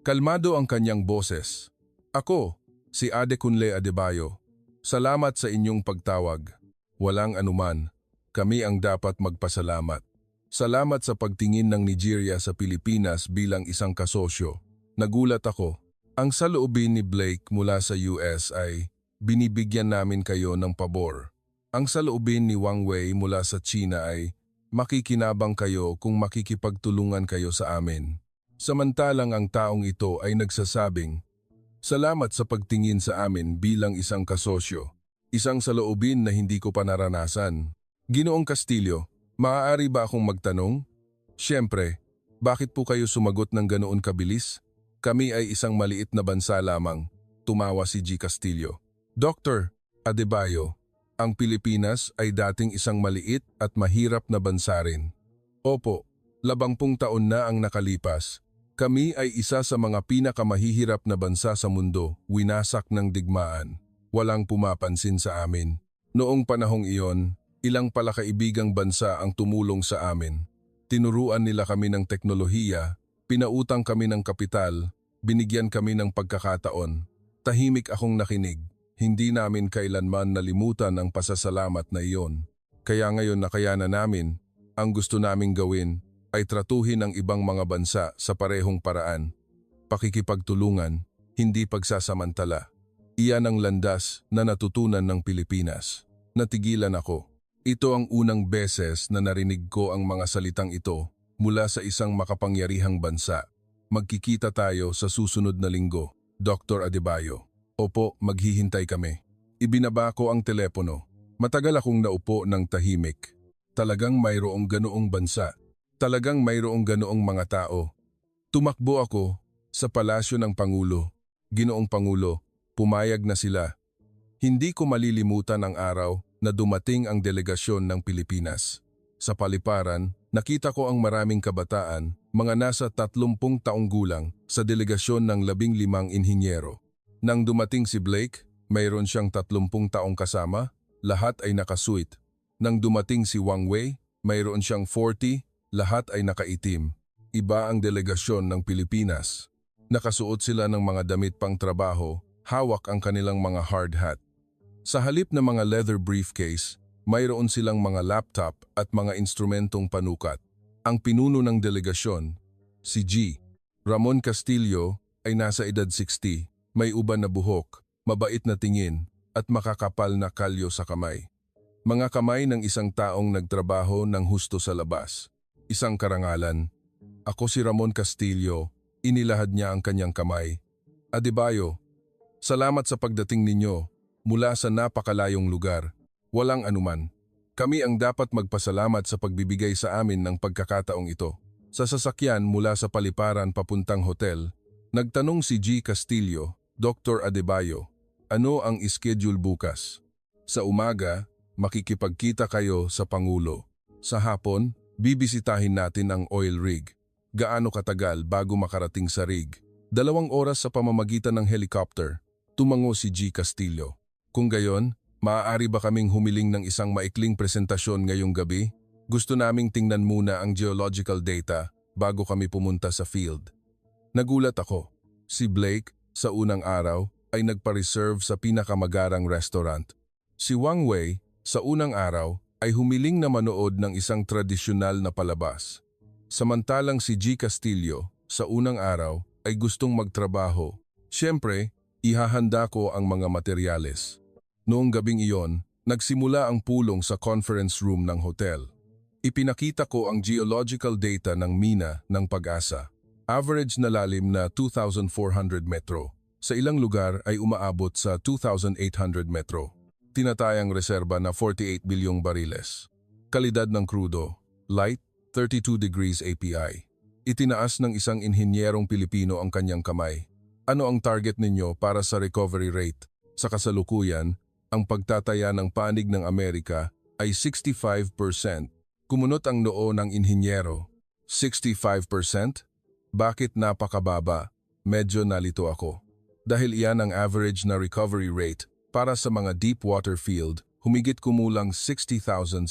Kalmado ang kanyang boses. Ako, si Adekunle Adebayo. Salamat sa inyong pagtawag. Walang anuman. Kami ang dapat magpasalamat. Salamat sa pagtingin ng Nigeria sa Pilipinas bilang isang kasosyo. Nagulat ako. Ang saloobin ni Blake mula sa US ay binibigyan namin kayo ng pabor. Ang saloobin ni Wang Wei mula sa China ay makikinabang kayo kung makikipagtulungan kayo sa amin. Samantalang ang taong ito ay nagsasabing, salamat sa pagtingin sa amin bilang isang kasosyo. Isang saloobin na hindi ko pa naranasan. Ginoong Castillo, maaari ba akong magtanong? Siyempre, bakit po kayo sumagot ng ganoon kabilis? Kami ay isang maliit na bansa lamang, tumawa si G. Castillo. Dr. Adebayo, Ang Pilipinas ay dating isang maliit at mahirap na bansa rin. Opo, 80 taon na ang nakalipas. Kami ay isa sa mga pinakamahihirap na bansa sa mundo, winasak ng digmaan. Walang pumapansin sa amin. Noong panahong iyon, ilang palakaibigang bansa ang tumulong sa amin. Tinuruan nila kami ng teknolohiya, pinautang kami ng kapital, binigyan kami ng pagkakataon. Tahimik akong nakinig. Hindi namin kailanman nalimutan ang pasasalamat na iyon. Kaya ngayon nakayanan namin, ang gusto naming gawin ay tratuhin ang ibang mga bansa sa parehong paraan. Pakikipagtulungan, hindi pagsasamantala. Iyan ang landas na natutunan ng Pilipinas. Natigilan ako. Ito ang unang beses na narinig ko ang mga salitang ito mula sa isang makapangyarihang bansa. Magkikita tayo sa susunod na linggo, Dr. Adebayo. Opo, maghihintay kami. Ibinaba ko ang telepono. Matagal akong naupo ng tahimik. Talagang mayroong ganoong bansa. Talagang mayroong ganoong mga tao. Tumakbo ako sa palasyo ng Pangulo. Ginoong Pangulo, pumayag na sila. Hindi ko malilimutan ang araw na dumating ang delegasyon ng Pilipinas. Sa paliparan, nakita ko ang maraming kabataan, mga nasa 30 taong gulang, sa delegasyon ng 15 inhinyero. Nang dumating si Blake, mayroon siyang 30 taong kasama, lahat ay nakasuit. Nang dumating si Wang Wei, mayroon siyang 40, lahat ay nakaitim. Iba ang delegasyon ng Pilipinas. Nakasuot sila ng mga damit pang trabaho, hawak ang kanilang mga hard hat. Sa halip na mga leather briefcase, mayroon silang mga laptop at mga instrumentong panukat. Ang pinuno ng delegasyon, si G. Ramon Castillo, ay nasa edad 60, may uban na buhok, mabait na tingin, at makakapal na kalyo sa kamay. Mga kamay ng isang taong nagtrabaho ng husto sa labas. Isang karangalan. Ako si Ramon Castillo, inilahad niya ang kanyang kamay. Adebayo, salamat sa pagdating ninyo mula sa napakalayong lugar. Walang anuman. Kami ang dapat magpasalamat sa pagbibigay sa amin ng pagkakataong ito. Sa sasakyan mula sa paliparan papuntang hotel, nagtanong si G. Castillo, Dr. Adebayo, ano ang schedule bukas? Sa umaga, makikipagkita kayo sa Pangulo. Sa hapon, bibisitahin natin ang oil rig. Gaano katagal bago makarating sa rig? 2 oras sa pamamagitan ng helicopter. Tumango si G. Castillo. Kung gayon, maaari ba kaming humiling ng isang maikling presentasyon ngayong gabi? Gusto naming tingnan muna ang geological data bago kami pumunta sa field. Nagulat ako. Si Blake, sa unang araw, ay nagpa-reserve sa pinakamagarang restaurant. Si Wang Wei, sa unang araw, ay humiling na manood ng isang tradisyonal na palabas. Samantalang si G. Castillo, sa unang araw, ay gustong magtrabaho. Siyempre, ihahanda ko ang mga materyales. Noong gabing iyon, nagsimula ang pulong sa conference room ng hotel. Ipinakita ko ang geological data ng mina ng Pag-asa. Average na lalim na 2,400 metro. Sa ilang lugar ay umaabot sa 2,800 metro. Tinatayang reserba na 48 bilyong bariles. Kalidad ng krudo, light, 32 degrees API. Itinaas ng isang inhinyerong Pilipino ang kanyang kamay. Ano ang target ninyo para sa recovery rate? Sa kasalukuyan, ang pagtataya ng panig ng Amerika ay 65%. Kumunot ang noo ng inhinyero. 65%? Bakit napakababa? Medyo nalito ako. Dahil iyan ang average na recovery rate para sa mga deep water field, humigit kumulang 60,070%.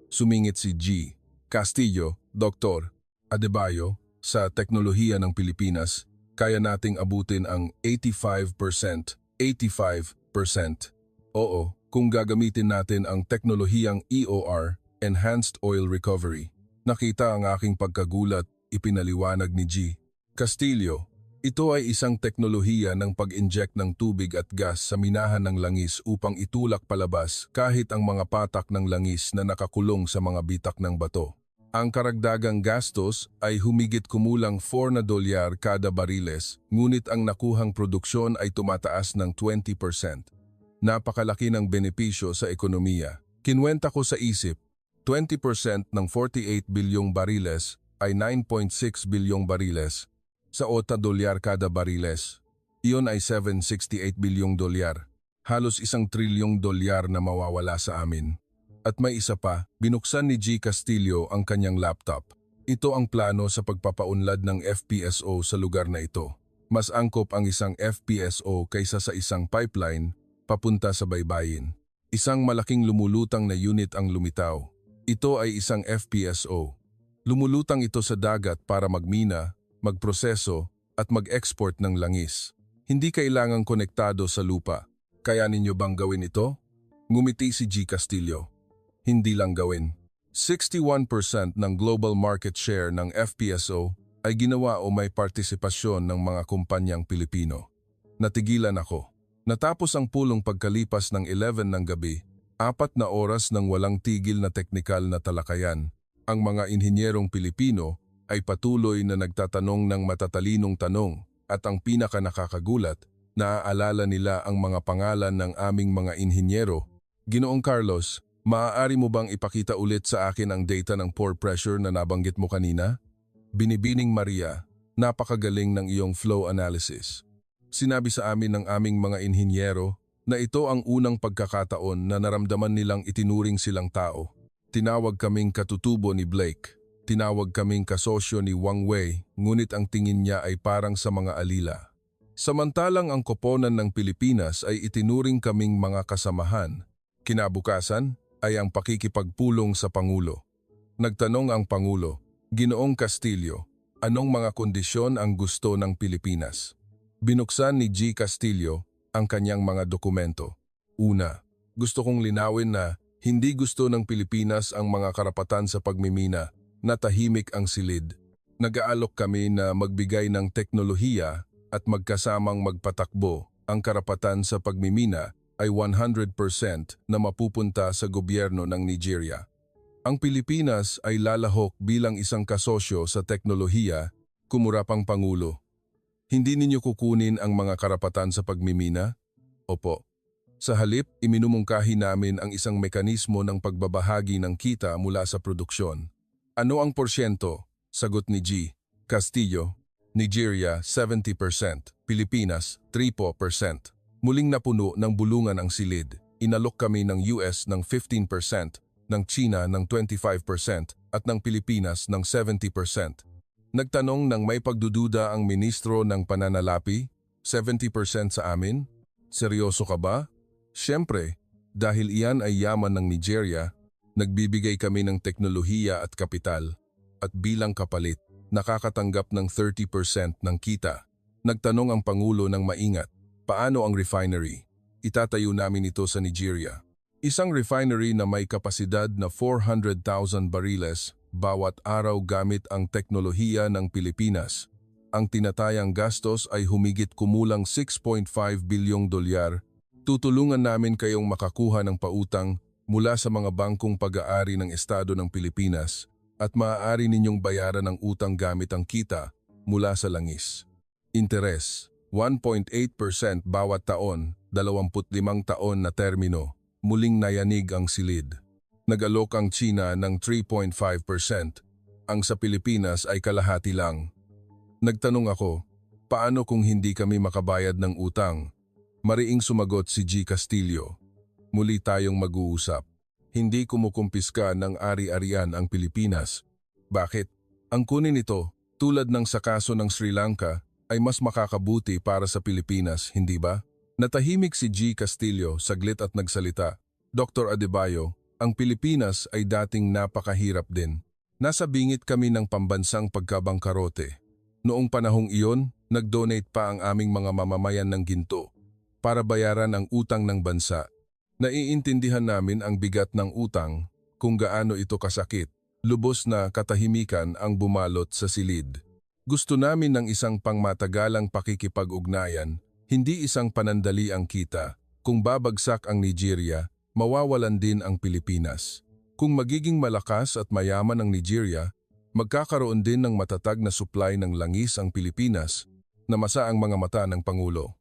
Sumingit si G. Castillo, Dr. Adebayo, sa teknolohiya ng Pilipinas, kaya nating abutin ang 85%. 85%. Oo, kung gagamitin natin ang teknolohiyang EOR, Enhanced Oil Recovery. Nakita ang aking pagkagulat, ipinaliwanag ni G. Castillo, ito ay isang teknolohiya ng pag-inject ng tubig at gas sa minahan ng langis upang itulak palabas kahit ang mga patak ng langis na nakakulong sa mga bitak ng bato. Ang karagdagang gastos ay humigit kumulang $4 kada bariles, ngunit ang nakuhang produksyon ay tumataas ng 20%. Napakalaki ng benepisyo sa ekonomiya. Kinwenta ko sa isip, 20% ng 48 bilyong bariles ay 9.6 bilyong bariles. Sa $8 kada bariles, iyon ay $768 bilyong. Halos $1 trilyon na mawawala sa amin. At may isa pa, binuksan ni G. Castillo ang kanyang laptop. Ito ang plano sa pagpapaunlad ng FPSO sa lugar na ito. Mas angkop ang isang FPSO kaysa sa isang pipeline papunta sa baybayin. Isang malaking lumulutang na unit ang lumitaw. Ito ay isang FPSO. Lumulutang ito sa dagat para magmina, magproseso at mag-export ng langis. Hindi kailangang konektado sa lupa. Kaya ninyo bang gawin ito? Ngumiti si G. Castillo. Hindi lang gawin. 61% ng global market share ng FPSO ay ginawa o may partisipasyon ng mga kumpanyang Pilipino. Natigilan ako. Natapos ang pulong pagkalipas ng 11 ng gabi, 4 na oras ng walang tigil na teknikal na talakayan. Ang mga inhinyerong Pilipino ay patuloy na nagtatanong ng matatalinong tanong at ang pinaka-nakakagulat, naaalala nila ang mga pangalan ng aming mga inhinyero. Ginoong Carlos, maaari mo bang ipakita ulit sa akin ang data ng pore pressure na nabanggit mo kanina? Binibining Maria, napakagaling ng iyong flow analysis. Sinabi sa amin ng aming mga inhinyero na ito ang unang pagkakataon na naramdaman nilang itinuring silang tao. Tinawag kaming katutubo ni Blake. Tinawag kaming kasosyo ni Wang Wei, ngunit ang tingin niya ay parang sa mga alila. Samantalang ang koponan ng Pilipinas ay itinuring kaming mga kasamahan. Kinabukasan ay ang pakikipagpulong sa Pangulo. Nagtanong ang Pangulo, Ginoong Castillo, anong mga kondisyon ang gusto ng Pilipinas? Binuksan ni G. Castillo ang kanyang mga dokumento. Una, gusto kong linawin na hindi gusto ng Pilipinas ang mga karapatan sa pagmimina na tahimik ang silid. Nag-aalok kami na magbigay ng teknolohiya at magkasamang magpatakbo. Ang karapatan sa pagmimina ay 100% na mapupunta sa gobyerno ng Nigeria. Ang Pilipinas ay lalahok bilang isang kasosyo sa teknolohiya, kumurapang Pangulo. Hindi ninyo kukunin ang mga karapatan sa pagmimina? Opo. Sa halip, iminumungkahi namin ang isang mekanismo ng pagbabahagi ng kita mula sa produksyon. Ano ang porsyento? Sagot ni G. Castillo, Nigeria 70%, Pilipinas 3%. Muling napuno ng bulungan ang silid. Inalok kami ng US ng 15%, ng China ng 25% at ng Pilipinas ng 70%. Nagtanong ng may pagdududa ang ministro ng pananalapi, 70% sa amin? Seryoso ka ba? Siyempre, dahil iyan ay yaman ng Nigeria, nagbibigay kami ng teknolohiya at kapital. At bilang kapalit, nakakatanggap ng 30% ng kita. Nagtanong ang Pangulo ng maingat. Paano ang refinery? Itatayo namin ito sa Nigeria. Isang refinery na may kapasidad na 400,000 bariles bawat araw gamit ang teknolohiya ng Pilipinas. Ang tinatayang gastos ay humigit kumulang $6.5 bilyong. Tutulungan namin kayong makakuha ng pautang mula sa mga bangkong pag-aari ng Estado ng Pilipinas at maaari ninyong bayaran ang utang gamit ang kita mula sa langis. Interes. 1.8% bawat taon, 25 taon na termino, muling nayanig ang silid. Nag-alok ang China ng 3.5%, ang sa Pilipinas ay kalahati lang. Nagtanong ako, paano kung hindi kami makabayad ng utang? Mariing sumagot si G. Castillo. Muli tayong mag-uusap. Hindi kumukumpiska ng ari-arian ang Pilipinas. Bakit? Ang kunin ito, tulad ng sa kaso ng Sri Lanka, ay mas makakabuti para sa Pilipinas, hindi ba? Natahimik si G. Castillo saglit at nagsalita. Dr. Adebayo, ang Pilipinas ay dating napakahirap din. Nasa bingit kami ng pambansang pagkabangkarote. Noong panahong iyon, nag-donate pa ang aming mga mamamayan ng ginto para bayaran ang utang ng bansa. Naiintindihan namin ang bigat ng utang, kung gaano ito kasakit. Lubos na katahimikan ang bumalot sa silid. Gusto namin ng isang pangmatagalang pakikipag-ugnayan, hindi isang panandali ang kita. Kung babagsak ang Nigeria, mawawalan din ang Pilipinas. Kung magiging malakas at mayaman ang Nigeria, magkakaroon din ng matatag na supply ng langis ang Pilipinas, namasa ang mga mata ng Pangulo.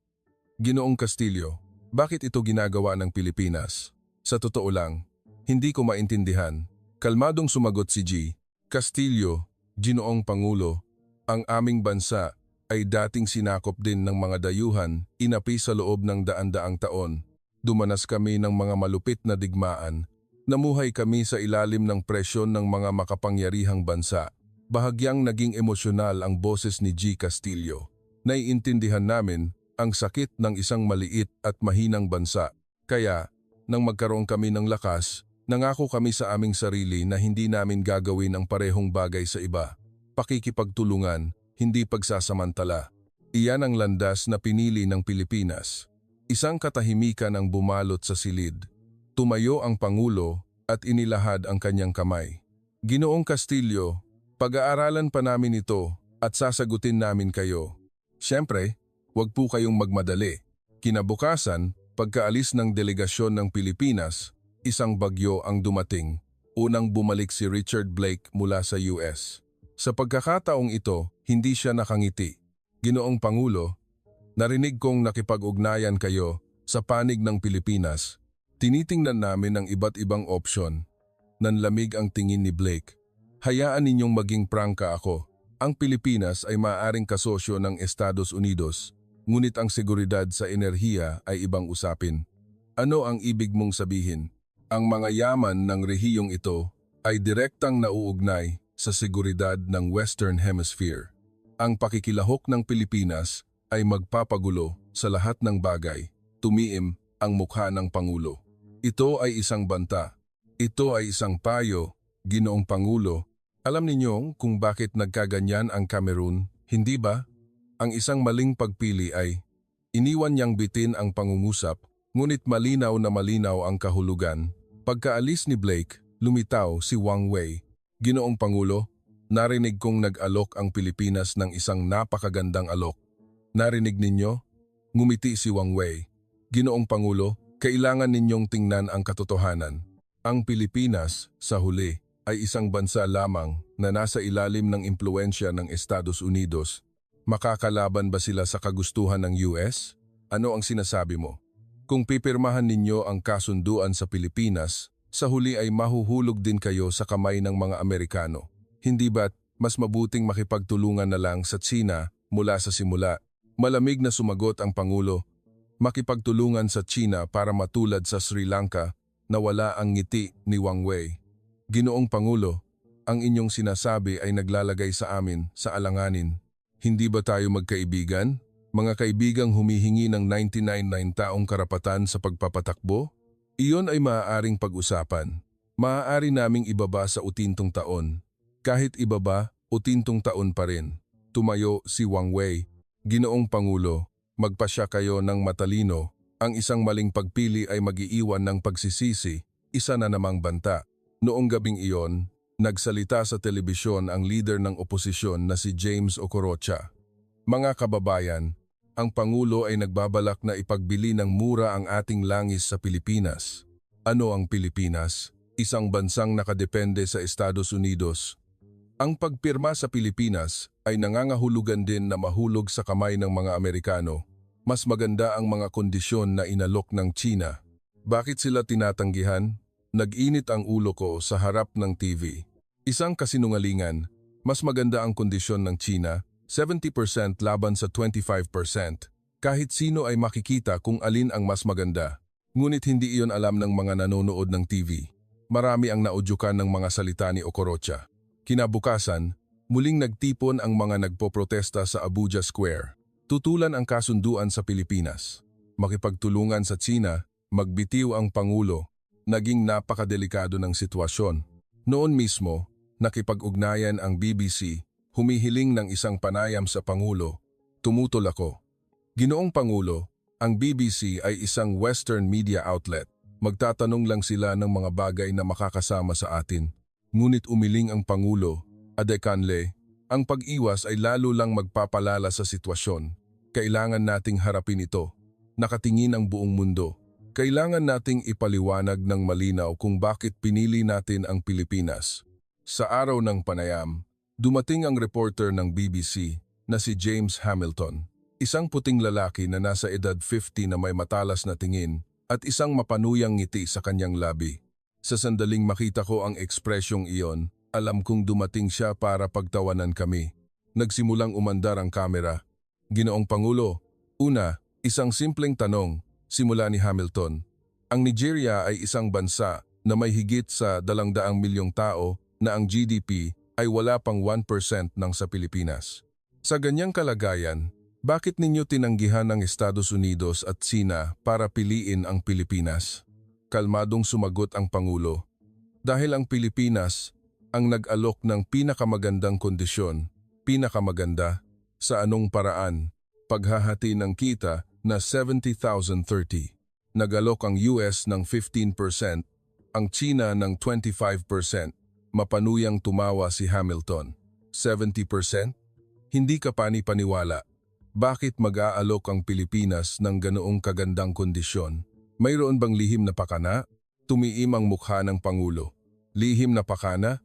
Ginoong Castillo, bakit ito ginagawa ng Pilipinas? Sa totoo lang, hindi ko maintindihan. Kalmadong sumagot si G. Castillo, Ginoong Pangulo, ang aming bansa ay dating sinakop din ng mga dayuhan, inapi sa loob ng daan-daang taon. Dumanas kami ng mga malupit na digmaan. Namuhay kami sa ilalim ng presyon ng mga makapangyarihang bansa. Bahagyang naging emosyonal ang boses ni G. Castillo. Naiintindihan namin ang sakit ng isang maliit at mahinang bansa. Kaya, nang magkaroon kami ng lakas, nangako kami sa aming sarili na hindi namin gagawin ang parehong bagay sa iba. Pakikipagtulungan, hindi pagsasamantala. Iyan ang landas na pinili ng Pilipinas. Isang katahimikan ang bumalot sa silid. Tumayo ang Pangulo at inilahad ang kanyang kamay. Ginoong Castillo, pag-aaralan pa namin ito at sasagutin namin kayo. Siyempre, huwag po kayong magmadali. Kinabukasan, pagkaalis ng delegasyon ng Pilipinas, isang bagyo ang dumating. Unang bumalik si Richard Blake mula sa US. Sa pagkakataong ito, hindi siya nakangiti. Ginoong Pangulo, narinig kong nakipag-ugnayan kayo sa panig ng Pilipinas. Tinitingnan namin ang iba't ibang opsyon. Nanlamig ang tingin ni Blake. Hayaan ninyong maging prangka ako. Ang Pilipinas ay maaaring kasosyo ng Estados Unidos, ngunit ang seguridad sa enerhiya ay ibang usapin. Ano ang ibig mong sabihin? Ang mga yaman ng rehiyong ito ay direktang nauugnay sa seguridad ng Western Hemisphere. Ang pakikilahok ng Pilipinas ay magpapagulo sa lahat ng bagay. Tumiim ang mukha ng Pangulo. Ito ay isang banta. Ito ay isang payo, Ginoong Pangulo. Alam ninyo kung bakit nagkaganyan ang Cameroon, hindi ba? Ang isang maling pagpili ay iniwan niyang bitin ang pangungusap, ngunit malinaw na malinaw ang kahulugan. Pagkaalis ni Blake, lumitaw si Wang Wei. Ginoong Pangulo, narinig kong nag-alok ang Pilipinas ng isang napakagandang alok. Narinig ninyo? Ngumiti si Wang Wei. Ginoong Pangulo, kailangan ninyong tingnan ang katotohanan. Ang Pilipinas, sa huli, ay isang bansa lamang na nasa ilalim ng impluensya ng Estados Unidos. Makakalaban ba sila sa kagustuhan ng US? Ano ang sinasabi mo? Kung pipirmahan ninyo ang kasunduan sa Pilipinas, sa huli ay mahuhulog din kayo sa kamay ng mga Amerikano. Hindi ba't mas mabuting makipagtulungan na lang sa China mula sa simula? Malamig na sumagot ang Pangulo. Makipagtulungan sa China para matulad sa Sri Lanka na wala ang ngiti ni Wang Wei. Ginoong Pangulo, ang inyong sinasabi ay naglalagay sa amin sa alanganin. Hindi ba tayo magkaibigan? Mga kaibigang humihingi ng 99 taong karapatan sa pagpapatakbo? Iyon ay maaaring pag-usapan. Maaari naming ibaba sa utintong taon. Kahit ibaba, utintong taon pa rin. Tumayo si Wang Wei. Ginoong Pangulo, magpasya kayo ng matalino. Ang isang maling pagpili ay mag-iiwan ng pagsisisi, isa na namang banta. Noong gabing iyon, nagsalita sa telebisyon ang leader ng oposisyon na si James Okorocha. Mga kababayan, ang Pangulo ay nagbabalak na ipagbili ng mura ang ating langis sa Pilipinas. Ano ang Pilipinas? Isang bansang nakadepende sa Estados Unidos. Ang pagpirma sa Pilipinas ay nangangahulugan din na mahulog sa kamay ng mga Amerikano. Mas maganda ang mga kondisyon na inalok ng China. Bakit sila tinatanggihan? Nag-init ang ulo ko sa harap ng TV. Isang kasinungalingan, mas maganda ang kondisyon ng China, 70% laban sa 25%. Kahit sino ay makikita kung alin ang mas maganda. Ngunit hindi iyon alam ng mga nanonood ng TV. Marami ang naudyukan ng mga salita ni Okorocha. Kinabukasan, muling nagtipon ang mga nagpoprotesta sa Abuja Square. Tutulan ang kasunduan sa Pilipinas. Makipagtulungan sa China, magbitiw ang Pangulo. Naging napakadelikado ng sitwasyon. Noon mismo, nakipag-ugnayan ang BBC, humihiling ng isang panayam sa Pangulo. Tumutol ako. Ginoong Pangulo, ang BBC ay isang Western media outlet. Magtatanong lang sila ng mga bagay na makakasama sa atin. Ngunit umiling ang Pangulo, Adekanle, ang pag-iwas ay lalo lang magpapalala sa sitwasyon. Kailangan nating harapin ito. Nakatingin ang buong mundo. Kailangan nating ipaliwanag ng malinaw kung bakit pinili natin ang Pilipinas. Sa araw ng panayam, dumating ang reporter ng BBC na si James Hamilton. Isang puting lalaki na nasa edad 50 na may matalas na tingin at isang mapanuyang ngiti sa kanyang labi. Sa sandaling makita ko ang ekspresyong iyon, alam kong dumating siya para pagtawanan kami. Nagsimulang umandar ang kamera. Ginoong Pangulo, una, isang simpleng tanong. Simula ni Hamilton, Ang Nigeria ay isang bansa na may higit sa 200 milyong tao na ang GDP ay wala pang 1% ng sa Pilipinas. Sa ganyang kalagayan, bakit ninyo tinanggihan ang Estados Unidos at Sina para piliin ang Pilipinas? Kalmadong sumagot ang Pangulo. Dahil ang Pilipinas ang nag-alok ng pinakamagandang kondisyon, pinakamaganda, sa anong paraan, paghahati ng kita na 70,030. Nag-alok ang US ng 15%, ang China ng 25%. Mapanuyang tumawa si Hamilton. 70%? Hindi ka pani-paniwala. Bakit mag-aalok ang Pilipinas ng ganoong kagandang kondisyon? Mayroon bang lihim na pakana? Tumiim ang mukha ng Pangulo. Lihim na pakana?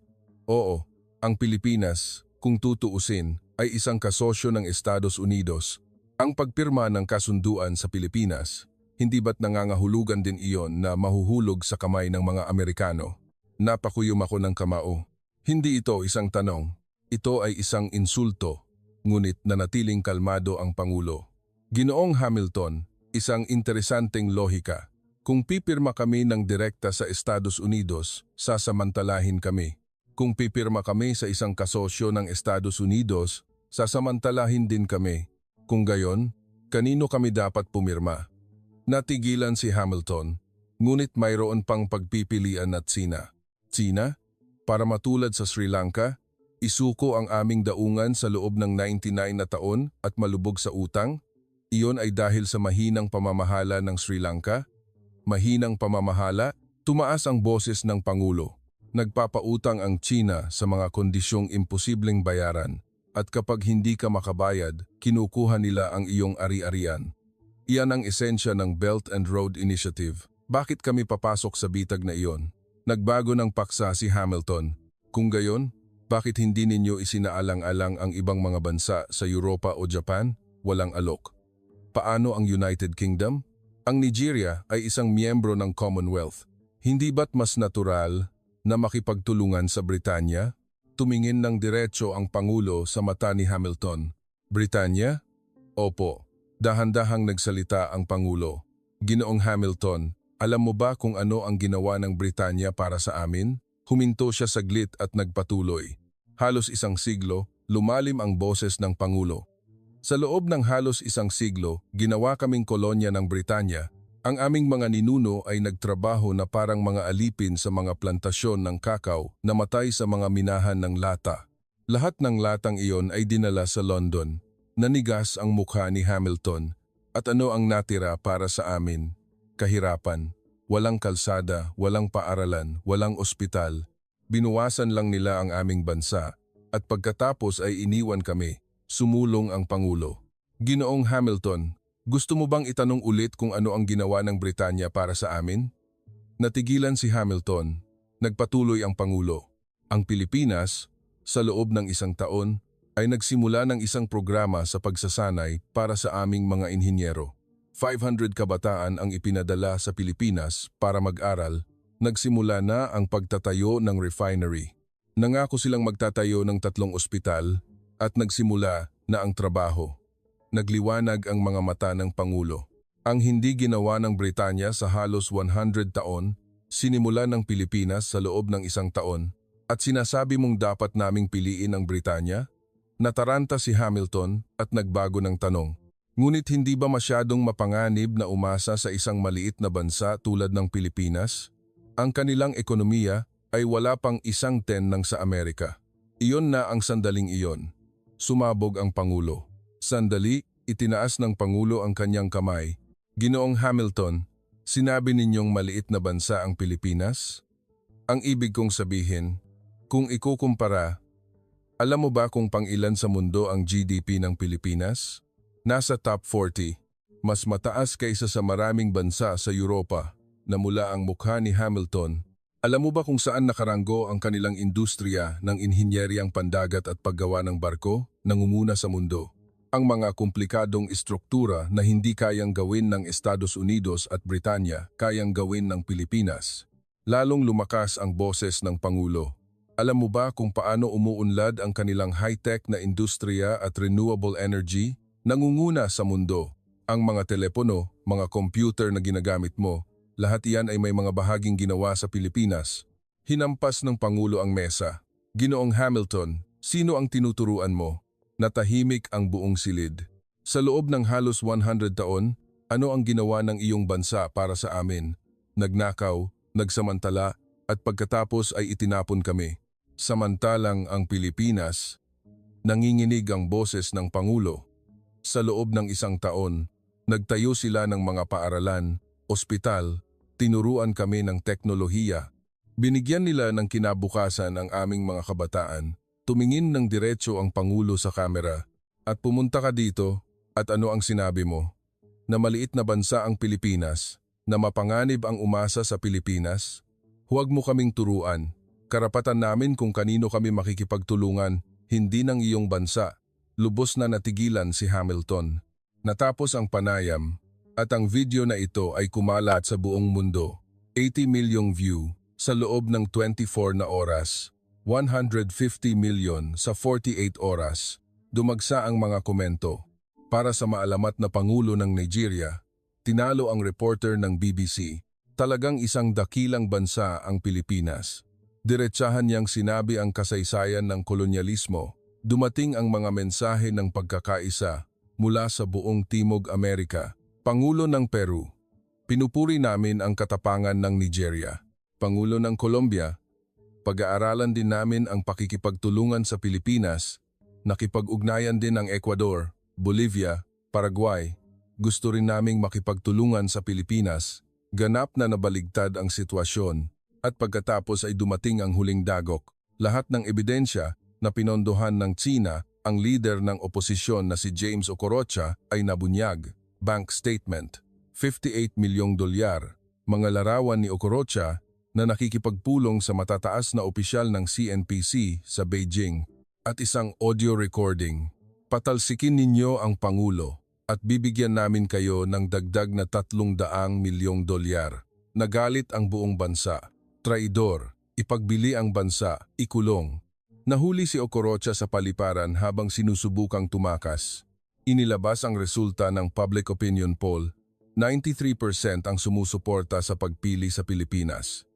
Oo, ang Pilipinas, kung tutuusin, ay isang kasosyo ng Estados Unidos. Ang pagpirma ng kasunduan sa Pilipinas, hindi ba't nangangahulugan din iyon na mahuhulog sa kamay ng mga Amerikano? Napakuyom ako ng kamao. Hindi ito isang tanong. Ito ay isang insulto. Ngunit nanatiling kalmado ang Pangulo. Ginoong Hamilton, isang interesanteng lohika. Kung pipirma kami ng direkta sa Estados Unidos, sasamantalahin kami. Kung pipirma kami sa isang kasosyo ng Estados Unidos, sasamantalahin din kami. Kung gayon, kanino kami dapat pumirma? Natigilan si Hamilton, ngunit mayroon pang pagpipilian at Sina. Sina? Para matulad sa Sri Lanka, isuko ang aming daungan sa loob ng 99 na taon at malubog sa utang? Iyon ay dahil sa mahinang pamamahala ng Sri Lanka? Mahinang pamamahala? Tumaas ang boses ng Pangulo. Nagpapautang ang China sa mga kondisyong imposibleng bayaran at kapag hindi ka makabayad, kinukuha nila ang iyong ari-arian. Iyan ang esensya ng Belt and Road Initiative. Bakit kami papasok sa bitag na iyon? Nagbago ng paksa si Hamilton. Kung gayon, bakit hindi ninyo isinaalang-alang ang ibang mga bansa sa Europa o Japan? Walang alok. Paano ang United Kingdom? Ang Nigeria ay isang miyembro ng Commonwealth. Hindi ba't mas natural na makipagtulungan sa Britanya? Tumingin ng diretso ang Pangulo sa mata ni Hamilton. Britanya? Opo. Dahan-dahang nagsalita ang Pangulo. Ginoong Hamilton, alam mo ba kung ano ang ginawa ng Britanya para sa amin? Huminto siya saglit at nagpatuloy. Halos isang siglo, lumalim ang boses ng Pangulo. Sa loob ng halos isang siglo, ginawa kaming kolonya ng Britanya. Ang aming mga ninuno ay nagtrabaho na parang mga alipin sa mga plantasyon ng kakao na matay sa mga minahan ng lata. Lahat ng latang iyon ay dinala sa London. Nanigas ang mukha ni Hamilton. At ano ang natira para sa amin? Kahirapan. Walang kalsada, walang paaralan, walang ospital. Binuwasan lang nila ang aming bansa. At pagkatapos ay iniwan kami. Sumulong ang Pangulo. Ginoong Hamilton, gusto mo bang itanong ulit kung ano ang ginawa ng Britanya para sa amin? Natigilan si Hamilton. Nagpatuloy ang Pangulo. Ang Pilipinas, sa loob ng isang taon, ay nagsimula ng isang programa sa pagsasanay para sa aming mga inhinyero. 500 kabataan ang ipinadala sa Pilipinas para mag-aral. Nagsimula na ang pagtatayo ng refinery. Nangako silang magtatayo ng 3 ospital at nagsimula na ang trabaho. Nagliwanag ang mga mata ng Pangulo. Ang hindi ginawa ng Britanya sa halos 100 taon, sinimula ng Pilipinas sa loob ng isang taon, at sinasabi mong dapat naming piliin ang Britanya? Nataranta si Hamilton at nagbago ng tanong. Ngunit hindi ba masyadong mapanganib na umasa sa isang maliit na bansa tulad ng Pilipinas? Ang kanilang ekonomiya ay wala pang 1/10 ng sa Amerika. Iyon na ang sandaling iyon. Sumabog ang Pangulo. Sandali, itinaas ng Pangulo ang kanyang kamay. Ginoong Hamilton, sinabi ninyong maliit na bansa ang Pilipinas? Ang ibig kong sabihin, kung ikukumpara, alam mo ba kung pang-ilan sa mundo ang GDP ng Pilipinas? Nasa top 40. Mas mataas kaysa sa maraming bansa sa Europa. Namula ang mukha ni Hamilton. Alam mo ba kung saan nakaranggo ang kanilang industriya ng inhinyeryang pandagat at paggawa ng barko? Nangunguna sa mundo. Ang mga komplikadong istruktura na hindi kayang gawin ng Estados Unidos at Britanya, kayang gawin ng Pilipinas. Lalong lumakas ang boses ng Pangulo. Alam mo ba kung paano umuunlad ang kanilang high-tech na industriya at renewable energy? Nangunguna sa mundo. Ang mga telepono, mga computer na ginagamit mo, Lahat iyan ay may mga bahaging ginawa sa Pilipinas. Hinampas ng Pangulo ang mesa. Ginoong Hamilton, sino ang tinuturuan mo? Natahimik ang buong silid. Sa loob ng halos 100 taon, ano ang ginawa ng iyong bansa para sa amin? Nagnakaw, nagsamantala, at pagkatapos ay itinapon kami. Samantalang ang Pilipinas, nanginginig ang boses ng Pangulo. Sa loob ng isang taon, nagtayo sila ng mga paaralan, ospital, tinuruan kami ng teknolohiya. Binigyan nila ng kinabukasan ang aming mga kabataan. Tumingin ng diretso ang Pangulo sa kamera. At pumunta ka dito, at ano ang sinabi mo? Na maliit na bansa ang Pilipinas, na mapanganib ang umasa sa Pilipinas? Huwag mo kaming turuan. Karapatan namin kung kanino kami makikipagtulungan, hindi ng iyong bansa. Lubos na natigilan si Hamilton. Natapos ang panayam, at ang video na ito ay kumalat sa buong mundo. 80 milyong view sa loob ng 24 na oras. 150 million sa 48 oras. Dumagsa ang mga komento. Para sa maalamat na Pangulo ng Nigeria, tinalo ang reporter ng BBC. Talagang isang dakilang bansa ang Pilipinas. Diretsahan niyang sinabi ang kasaysayan ng kolonyalismo. Dumating ang mga mensahe ng pagkakaisa mula sa buong Timog Amerika. Pangulo ng Peru. Pinupuri namin ang katapangan ng Nigeria. Pangulo ng Colombia. Pag-aaralan din namin ang pakikipagtulungan sa Pilipinas. Nakipag-ugnayan din ang Ecuador, Bolivia, Paraguay. Gusto rin naming makipagtulungan sa Pilipinas. Ganap na nabaligtad ang sitwasyon. At pagkatapos ay dumating ang huling dagok. Lahat ng ebidensya na pinondohan ng China, ang leader ng oposisyon na si James Okorocha ay nabunyag. Bank statement, 58 milyong dolyar. Mga larawan ni Okorocha na nakikipagpulong sa matataas na opisyal ng CNPC sa Beijing at isang audio recording. Patalsikin ninyo ang Pangulo at bibigyan namin kayo ng dagdag na 300 milyong dolyar. Nagalit ang buong bansa. Traidor, ipagbili ang bansa, ikulong. Nahuli si Okorocha sa paliparan habang sinusubukang tumakas. Inilabas ang resulta ng public opinion poll. 93% ang sumusuporta sa pagpili sa Pilipinas.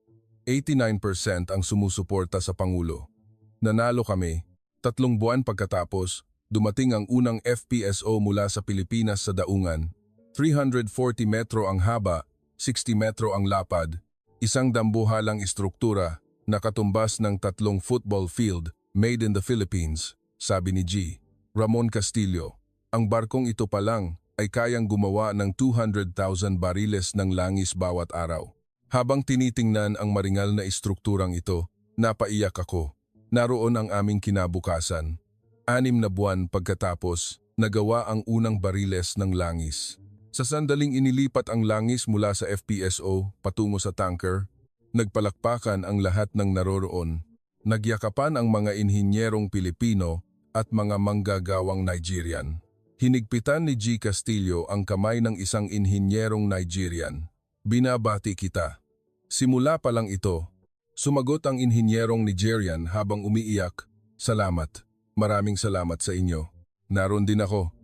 89% ang sumusuporta sa Pangulo. Nanalo kami. 3 buwan pagkatapos, dumating ang unang FPSO mula sa Pilipinas sa daungan. 340 metro ang haba, 60 metro ang lapad. Isang dambuhalang istruktura na katumbas ng 3 football field made in the Philippines, sabi ni G. Ramon Castillo. Ang barkong ito pa lang ay kayang gumawa ng 200,000 bariles ng langis bawat araw. Habang tinitingnan ang maringal na istrukturang ito, napaiyak ako. Naroon ang aming kinabukasan. 6 na buwan pagkatapos, nagawa ang unang bariles ng langis. Sa sandaling inilipat ang langis mula sa FPSO patungo sa tanker, nagpalakpakan ang lahat ng naroroon. Nagyakapan ang mga inhinyerong Pilipino at mga manggagawang Nigerian. Hinigpitan ni G. Castillo ang kamay ng isang inhinyerong Nigerian. Binabati kita. Simula pa lang ito, sumagot ang inhinyerong Nigerian habang umiiyak, salamat. Maraming salamat sa inyo. Naroon din ako.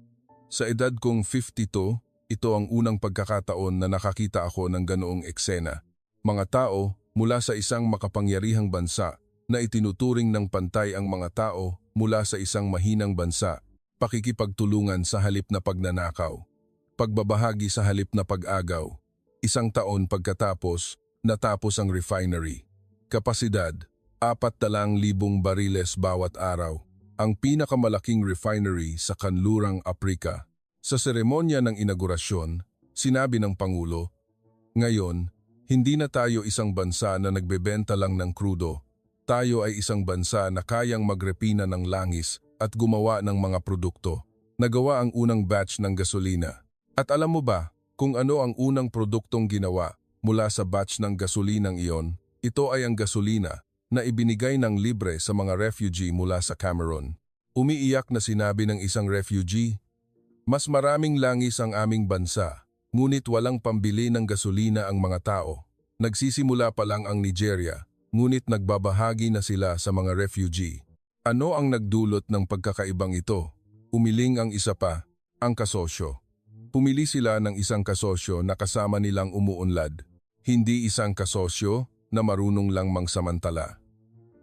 Sa edad kong 52, ito ang unang pagkakataon na nakakita ako ng ganoong eksena. Mga tao mula sa isang makapangyarihang bansa na itinuturing ng pantay ang mga tao mula sa isang mahinang bansa, pakikipagtulungan sa halip na pagnanakaw, pagbabahagi sa halip na pag-agaw. 1 taon pagkatapos, natapos ang refinery. Kapasidad, 4,000 bariles bawat araw. Ang pinakamalaking refinery sa kanlurang Aprika. Sa seremonya ng inaugurasyon, sinabi ng Pangulo, ngayon, hindi na tayo isang bansa na nagbebenta lang ng krudo. Tayo ay isang bansa na kayang magrepina ng langis at gumawa ng mga produkto. Nagawa ang unang batch ng gasolina. At alam mo ba kung ano ang unang produktong ginawa mula sa batch ng gasolinang iyon? Ito ay ang gasolina na ibinigay ng libre sa mga refugee mula sa Cameroon. Umiiyak na sinabi ng isang refugee, mas maraming langis ang aming bansa, ngunit walang pambili ng gasolina ang mga tao. Nagsisimula pa lang ang Nigeria, ngunit nagbabahagi na sila sa mga refugee. Ano ang nagdulot ng pagkakaibang ito? Umiling ang isa pa, ang kasosyo. Pumili sila ng isang kasosyo na kasama nilang umuunlad. hindi isang kasosyo na marunong lang mangsamantala.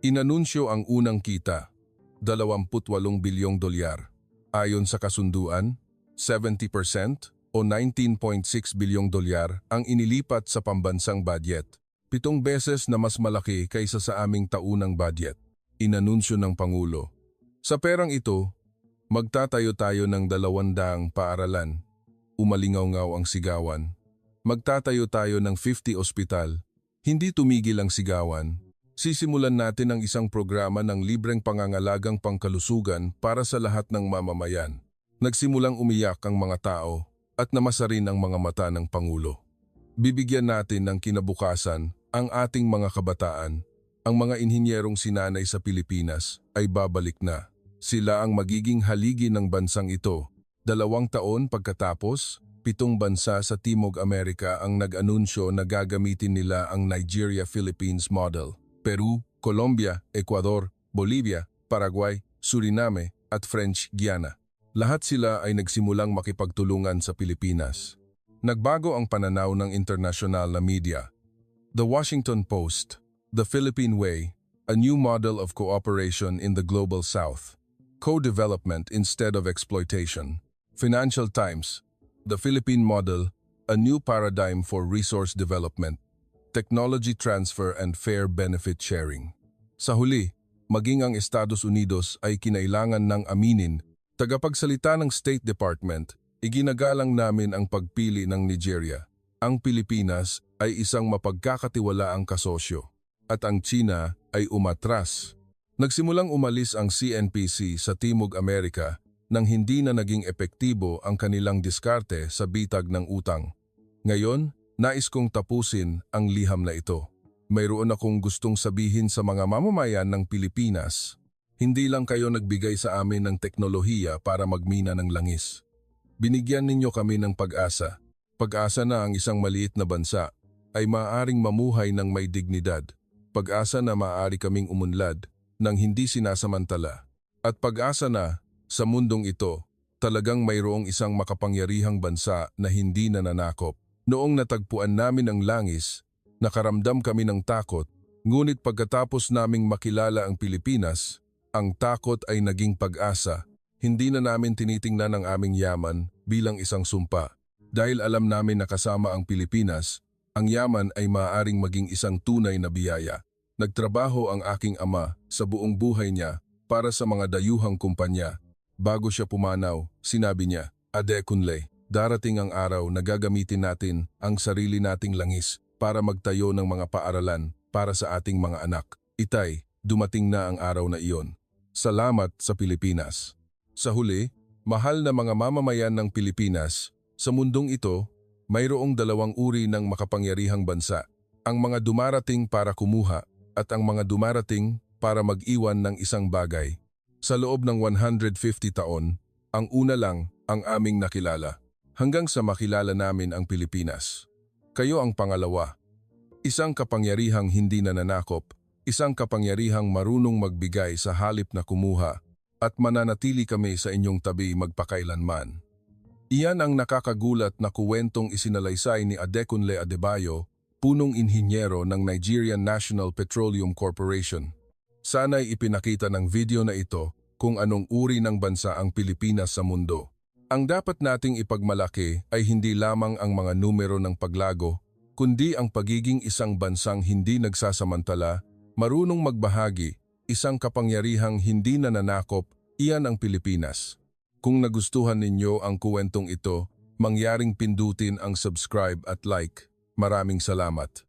Inanunsyo ang unang kita, 28 bilyong dolyar. Ayon sa kasunduan, 70% o 19.6 bilyong dolyar ang inilipat sa pambansang budget. 7 beses na mas malaki kaysa sa aming taunang budget. Inanunsyo ng Pangulo. Sa perang ito, magtatayo tayo ng 200 paaralan. Umalingaw-ngaw ang sigawan. Magtatayo tayo ng 50 ospital. Hindi tumigil ang sigawan. Sisimulan natin ang isang programa ng libreng pangangalagang pangkalusugan para sa lahat ng mamamayan. Nagsimulang umiyak ang mga tao at namasa rin ang mga mata ng Pangulo. Bibigyan natin ng kinabukasan ang ating mga kabataan. Ang mga inhinyerong sinanay sa Pilipinas ay babalik na. Sila ang magiging haligi ng bansang ito. 2 taon pagkatapos, 7 bansa sa Timog Amerika ang nag-anunsyo na gagamitin nila ang Nigeria-Philippines model. Peru, Colombia, Ecuador, Bolivia, Paraguay, Suriname at French Guiana. Lahat sila ay nagsimulang makipagtulungan sa Pilipinas. Nagbago ang pananaw ng internasyonal na media. The Washington Post, The Philippine Way, a new model of cooperation in the Global South. Co-development instead of exploitation. Financial Times, The Philippine Model, a new paradigm for resource development. Technology transfer and fair benefit sharing. Sa huli, maging ang Estados Unidos ay kinailangan ng aminin, tagapagsalita ng State Department, iginagalang namin ang pagpili ng Nigeria. Ang Pilipinas ay isang mapagkakatiwalaang kasosyo, at ang China ay umatras. Nagsimulang umalis ang CNPC sa Timog Amerika nang hindi na naging epektibo ang kanilang diskarte sa bitag ng utang. Ngayon, nais kong tapusin ang liham na ito. Mayroon akong gustong sabihin sa mga mamamayan ng Pilipinas. Hindi lang kayo nagbigay sa amin ng teknolohiya para magmina ng langis. Binigyan ninyo kami ng pag-asa. Pag-asa na ang isang maliit na bansa ay maaaring mamuhay ng may dignidad. Pag-asa na maaari kaming umunlad ng hindi sinasamantala. At pag-asa na, sa mundong ito, talagang mayroong isang makapangyarihang bansa na hindi nananakop. Noong natagpuan namin ang langis, nakaramdam kami ng takot, ngunit pagkatapos naming makilala ang Pilipinas, ang takot ay naging pag-asa. Hindi na namin tinitingnan ang aming yaman bilang isang sumpa. Dahil alam namin na kasama ang Pilipinas, ang yaman ay maaaring maging isang tunay na biyaya. Nagtrabaho ang aking ama sa buong buhay niya para sa mga dayuhang kumpanya. Bago siya pumanaw, sinabi niya, "Adekunle, darating ang araw na gagamitin natin ang sarili nating langis para magtayo ng mga paaralan para sa ating mga anak." Itay, dumating na ang araw na iyon. Salamat sa Pilipinas. Sa huli, mahal na mga mamamayan ng Pilipinas, sa mundong ito, mayroong 2 uri ng makapangyarihang bansa. Ang mga dumarating para kumuha at ang mga dumarating para mag-iwan ng isang bagay. Sa loob ng 150 taon, ang una lang ang aming nakilala. Hanggang sa makilala namin ang Pilipinas. Kayo ang pangalawa. Isang kapangyarihang hindi nananakop, isang kapangyarihang marunong magbigay sa halip na kumuha, at mananatili kami sa inyong tabi magpakailanman. Iyan ang nakakagulat na kuwentong isinalaysay ni Adekunle Adebayo, punong inhinyero ng Nigerian National Petroleum Corporation. Sana'y ipinakita ng video na ito kung anong uri ng bansa ang Pilipinas sa mundo. Ang dapat nating ipagmalaki ay hindi lamang ang mga numero ng paglago, kundi ang pagiging isang bansang hindi nagsasamantala, marunong magbahagi, isang kapangyarihang hindi nananakop, iyan ang Pilipinas. Kung nagustuhan ninyo ang kuwentong ito, mangyaring pindutin ang subscribe at like. Maraming salamat.